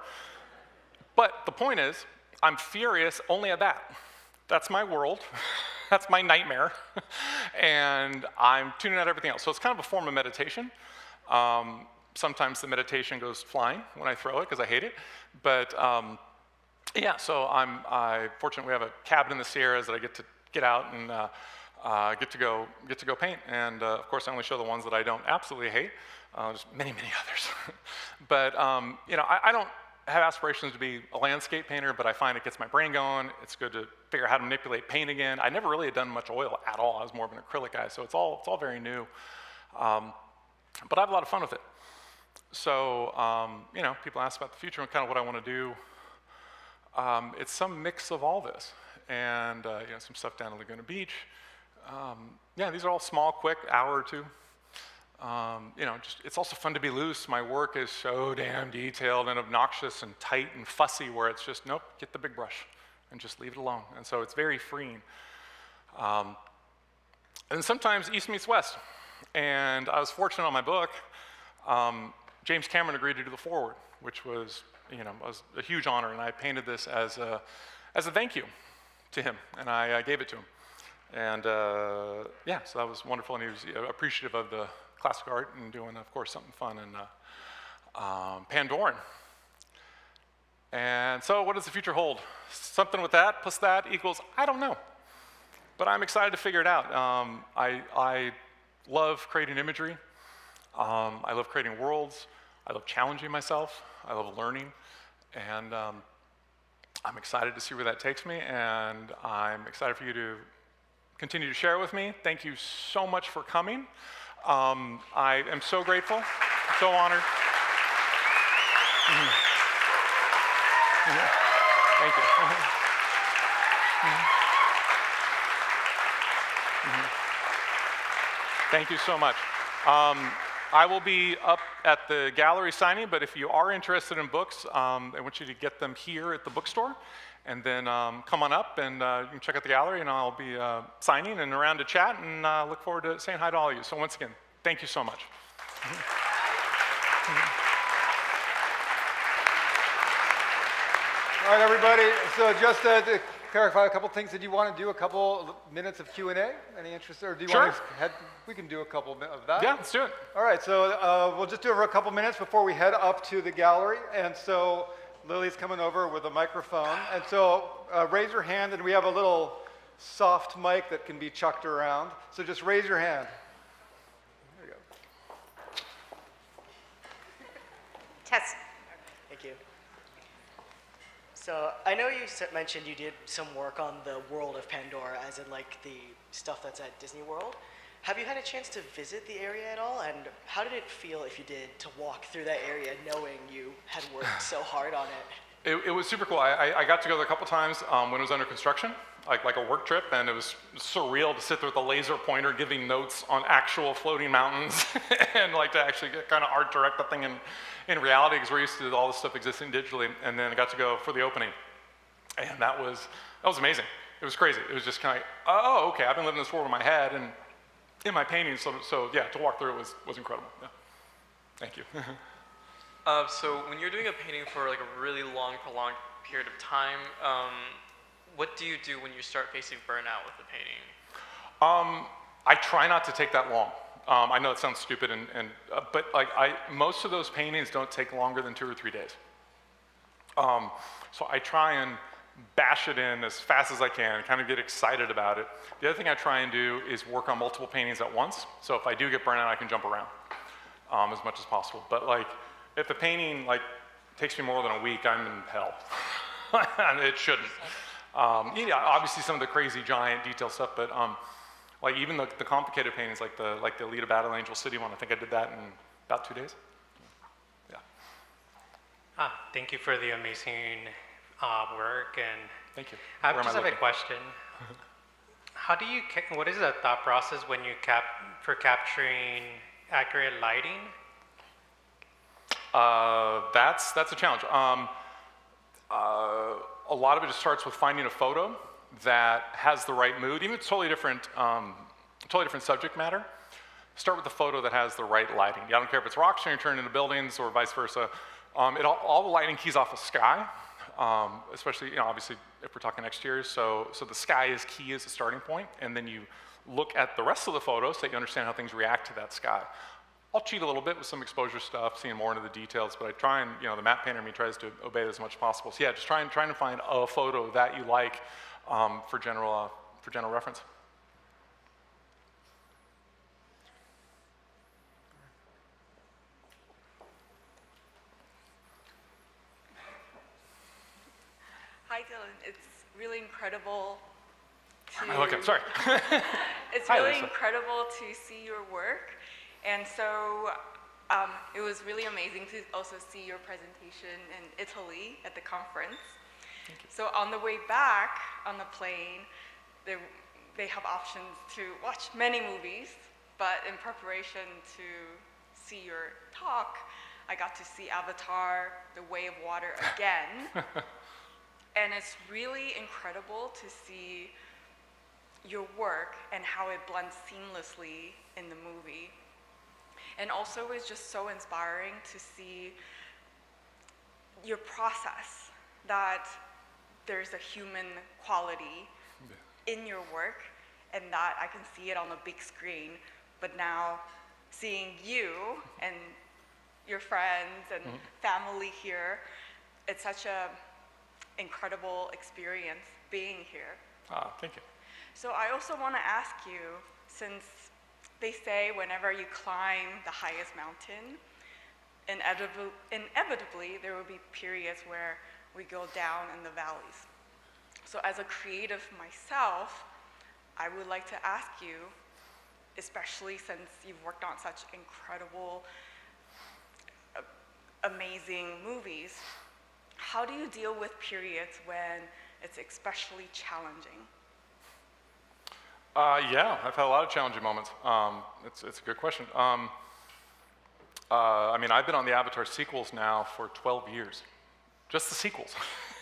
But the point is, I'm furious only at that. That's my world. That's my nightmare. And I'm tuning out everything else. So it's kind of a form of meditation. Sometimes the meditation goes flying when I throw it because I hate it. But yeah, so I fortunately we have a cabin in the Sierras that I get to get out and get to go paint. And of course, I only show the ones that I don't absolutely hate. There's many, many others. But you know, I don't have aspirations to be a landscape painter, but I find it gets my brain going. It's good to figure out how to manipulate paint again. I never really had done much oil at all. I was more of an acrylic guy, so it's all very new. But I have a lot of fun with it. So, you know, people ask about the future and kind of what I want to do. It's some mix of all this, and you know, some stuff down at Laguna Beach. Yeah, these are all small, quick, hour or two. You know, just it's also fun to be loose. My work is so damn detailed and obnoxious and tight and fussy, where it's just nope, get the big brush and just leave it alone. And so it's very freeing. And sometimes East meets West. And I was fortunate on my book. James Cameron agreed to do the foreword, which was, you know, was a huge honor. And I painted this as a thank you to him, and I gave it to him. And yeah, so that was wonderful, and he was appreciative of the classic art and doing, of course, something fun and Pandoran. And so what does the future hold? Something with that plus that equals, I don't know. But I'm excited to figure it out. I love creating imagery. I love creating worlds. I love challenging myself. I love learning. And I'm excited to see where that takes me, and I'm excited for you to continue to share it with me. Thank you so much for coming. I am so grateful, so honored. Thank you. Thank you so much. I will be up at the gallery signing, but if you are interested in books, I want you to get them here at the bookstore, and then come on up and you can check out the gallery, and I'll be signing and around to chat, and look forward to saying hi to all of you. So once again, thank you so much. All right, everybody. So just to clarify a couple things, did you want to do a couple minutes of Q&A? Any interest, or do you want to head? We can do a couple of that. Yeah, let's do it. All right, so we'll just do it for a couple minutes before we head up to the gallery. And so Lily's coming over with a microphone. And so raise your hand, and we have a little soft mic that can be chucked around. So just raise your hand. There you go. Test. Thank you. So I know you mentioned you did some work on the world of Pandora, as in like the stuff that's at Disney World. Have you had a chance to visit the area at all? And how did it feel, if you did, to walk through that area knowing you had worked so hard on it? It was super cool. I got to go there a couple times when it was under construction, like a work trip, and it was surreal to sit there with a laser pointer giving notes on actual floating mountains and like to actually get kind of art direct the thing in reality, because we're used to all this stuff existing digitally. And then I got to go for the opening, and that was amazing. It was crazy. It was just kind of, oh, okay, I've been living this world in my head and in my paintings, so yeah, to walk through it was incredible. Yeah. Thank you. So when you're doing a painting for like a really long, prolonged period of time, what do you do when you start facing burnout with the painting? I try not to take that long. I know it sounds stupid, but like most of those paintings don't take longer than 2 or 3 days. So I try and bash it in as fast as I can, kind of get excited about it. The other thing I try and do is work on multiple paintings at once. So if I do get burnt out, I can jump around as much as possible. But like, if the painting like takes me more than a week, I'm in hell. And it shouldn't. Yeah, obviously some of the crazy giant detail stuff, but like even the complicated paintings, like the Alita Battle Angel City one, I think I did that in about 2 days. Yeah. Thank you for the amazing work, and Thank you. I Where am just I have a looking? question. What is the thought process when you capturing accurate lighting? That's a challenge. A lot of it just starts with finding a photo that has the right mood, even if it's totally different subject matter. Start with a photo that has the right lighting. I don't care if it's rocks or you turn into buildings or vice versa. All the lighting keys off the sky, especially, obviously if we're talking exteriors. So the sky is key as a starting point, and then you look at the rest of the photo so that you understand how things react to that sky. I'll cheat a little bit with some exposure stuff, seeing more into the details, but I try and, the matte painter in me tries to obey it as much as possible. So yeah, just trying to find a photo that you like for general reference. Hi, Dylan. It's really incredible to... Oh, okay, sorry. It's Hi, really Lisa. incredible to see your work. And so it was really amazing to also see your presentation in Italy at the conference. So on the way back on the plane, they have options to watch many movies, but in preparation to see your talk, I got to see Avatar, The Way of Water again. And it's really incredible to see your work and how it blends seamlessly in the movie. And also it's just so inspiring to see your process, that there's a human quality in your work, and that I can see it on the big screen, but now seeing you and your friends and family here, it's such a incredible experience being here. Thank you. So I also want to ask you, since they say whenever you climb the highest mountain, inevitably there will be periods where we go down in the valleys. So as a creative myself, I would like to ask you, especially since you've worked on such incredible, amazing movies, how do you deal with periods when it's especially challenging? Yeah, I've had a lot of challenging moments. It's a good question. I mean, I've been on the Avatar sequels now for 12 years, just the sequels.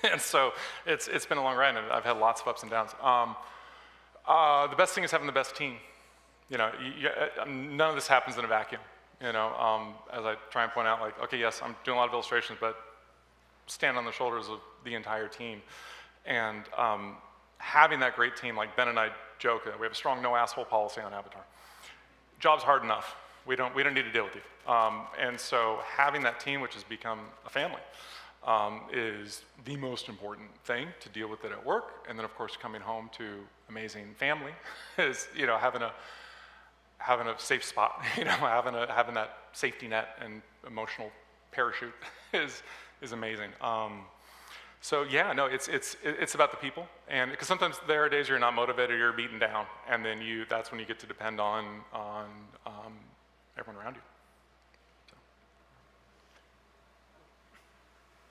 And so it's been a long ride, and I've had lots of ups and downs. The best thing is having the best team. You know, none of this happens in a vacuum. You know, as I try and point out, like, okay, yes, I'm doing a lot of illustrations, but stand on the shoulders of the entire team. And having that great team, like Ben and I joke, we have a strong no asshole policy on Avatar. Job's hard enough. We don't need to deal with you. And so having that team, which has become a family, is the most important thing to deal with it at work. And then, of course, coming home to amazing family is, you know, having a safe spot, you know, having that safety net and emotional parachute is amazing. So yeah, no, it's about the people, and because sometimes there are days you're not motivated, you're beaten down, and then that's when you get to depend on everyone around you. So.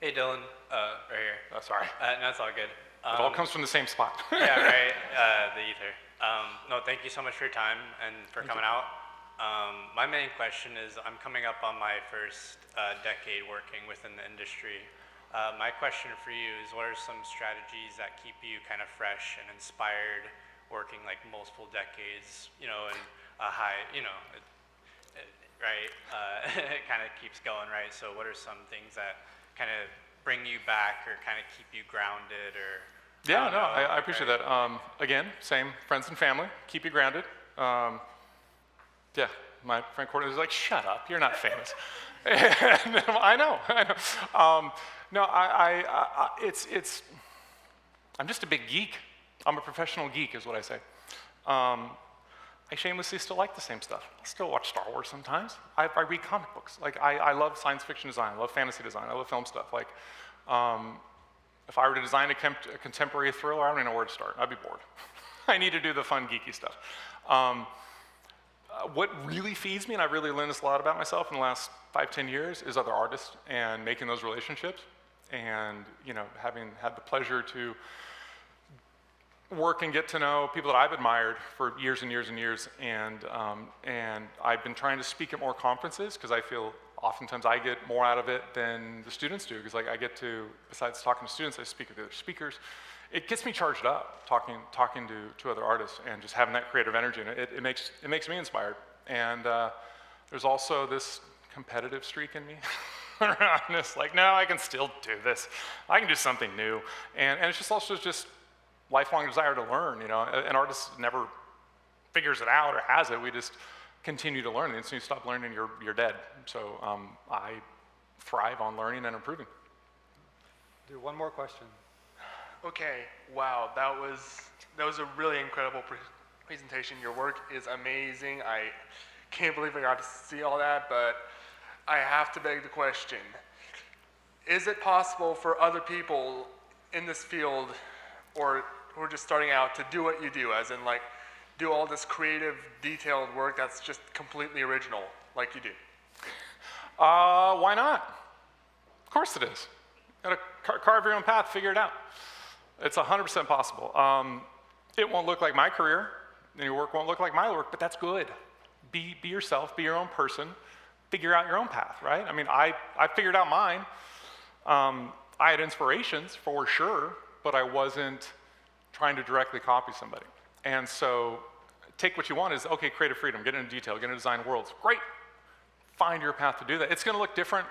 Hey, Dylan, right here. Sorry. No, it's all good. It all comes from the same spot. Yeah, right, the ether. No, thank you so much for your time and for coming out. My main question is, I'm coming up on my first decade working within the industry. My question for you is, what are some strategies that keep you kind of fresh and inspired working like multiple decades, you know, and a high, you know, right, it kind of keeps going, right? So what are some things that kind of bring you back or kind of keep you grounded or? Yeah, no, I appreciate that. Again, same, friends and family, keep you grounded. Yeah, my friend Courtney was like, shut up, you're not famous. And I know. No, I'm just a big geek. I'm a professional geek is what I say. I shamelessly still like the same stuff. I still watch Star Wars sometimes. I read comic books. Like, I love science fiction design, I love fantasy design, I love film stuff. Like, if I were to design a contemporary thriller, I don't even know where to start. I'd be bored. I need to do the fun, geeky stuff. What really feeds me, and I've really learned this a lot about myself in the last 5-10 years, is other artists and making those relationships. And, you know, having had the pleasure to work and get to know people that I've admired for years and years and years. And I've been trying to speak at more conferences because I feel oftentimes I get more out of it than the students do, because like I get to, besides talking to students, I speak with other speakers. It gets me charged up talking to other artists and just having that creative energy, and it makes me inspired. And there's also this competitive streak in me around this, like, no, I can still do this. I can do something new. And it's just also just lifelong desire to learn, you know. An artist never figures it out or has it. We just continue to learn. And as soon as you stop learning, you're dead. So I thrive on learning and improving. Do one more question. Okay, wow, that was a really incredible presentation. Your work is amazing. I can't believe I got to see all that, but I have to beg the question. Is it possible for other people in this field, or who are just starting out, to do what you do, as in like do all this creative, detailed work that's just completely original, like you do? Why not? Of course it is. Gotta carve your own path, figure it out. It's 100% possible. It won't look like my career, and your work won't look like my work, but that's good. Be yourself, be your own person, figure out your own path, right? I mean, I figured out mine. I had inspirations for sure, but I wasn't trying to directly copy somebody. And so take what you want is, okay, creative freedom, get into detail, get into design worlds. Great. Find your path to do that. It's going to look different.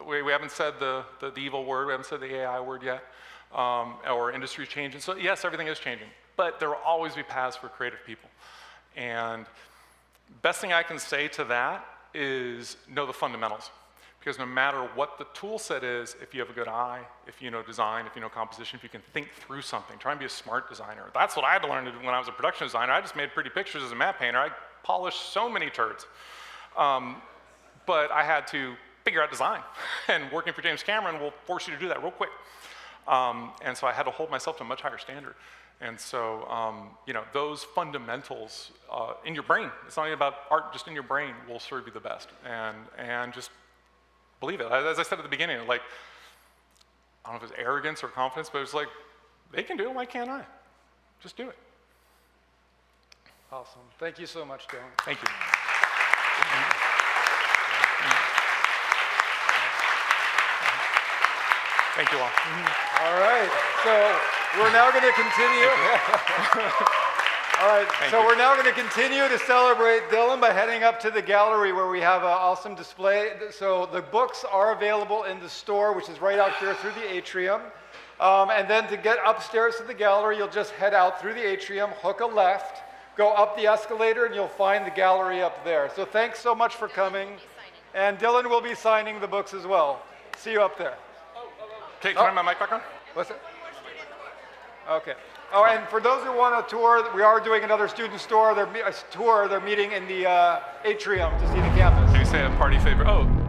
We haven't said the evil word. We haven't said the AI word yet. Our industry's changing. So yes, everything is changing. But there will always be paths for creative people. And best thing I can say to that is know the fundamentals. Because no matter what the tool set is, if you have a good eye, if you know design, if you know composition, if you can think through something, try and be a smart designer. That's what I had to learn to do when I was a production designer. I just made pretty pictures as a matte painter. I polished so many turds. But I had to figure out design. And working for James Cameron will force you to do that real quick. And so I had to hold myself to a much higher standard. And so, you know, those fundamentals in your brain, it's not even about art, just in your brain will serve you the best. And just believe it. As I said at the beginning, like, I don't know if it's arrogance or confidence, but it's like, they can do it, why can't I? Just do it. Awesome. Thank you so much, Dylan. Thank you. Thank you all. All right, so we're now going to continue. All right, so we're now going to continue to celebrate Dylan by heading up to the gallery where we have an awesome display. So the books are available in the store, which is right out here through the atrium. And then to get upstairs to the gallery, you'll just head out through the atrium, hook a left, go up the escalator, and you'll find the gallery up there. So thanks so much for coming. And Dylan will be signing the books as well. See you up there. Okay, can I have my mic back on? What's it? Okay. Oh, and for those who want a tour, we are doing another student tour. They're meeting in the atrium to see the campus. Can you say a party favorite? Oh.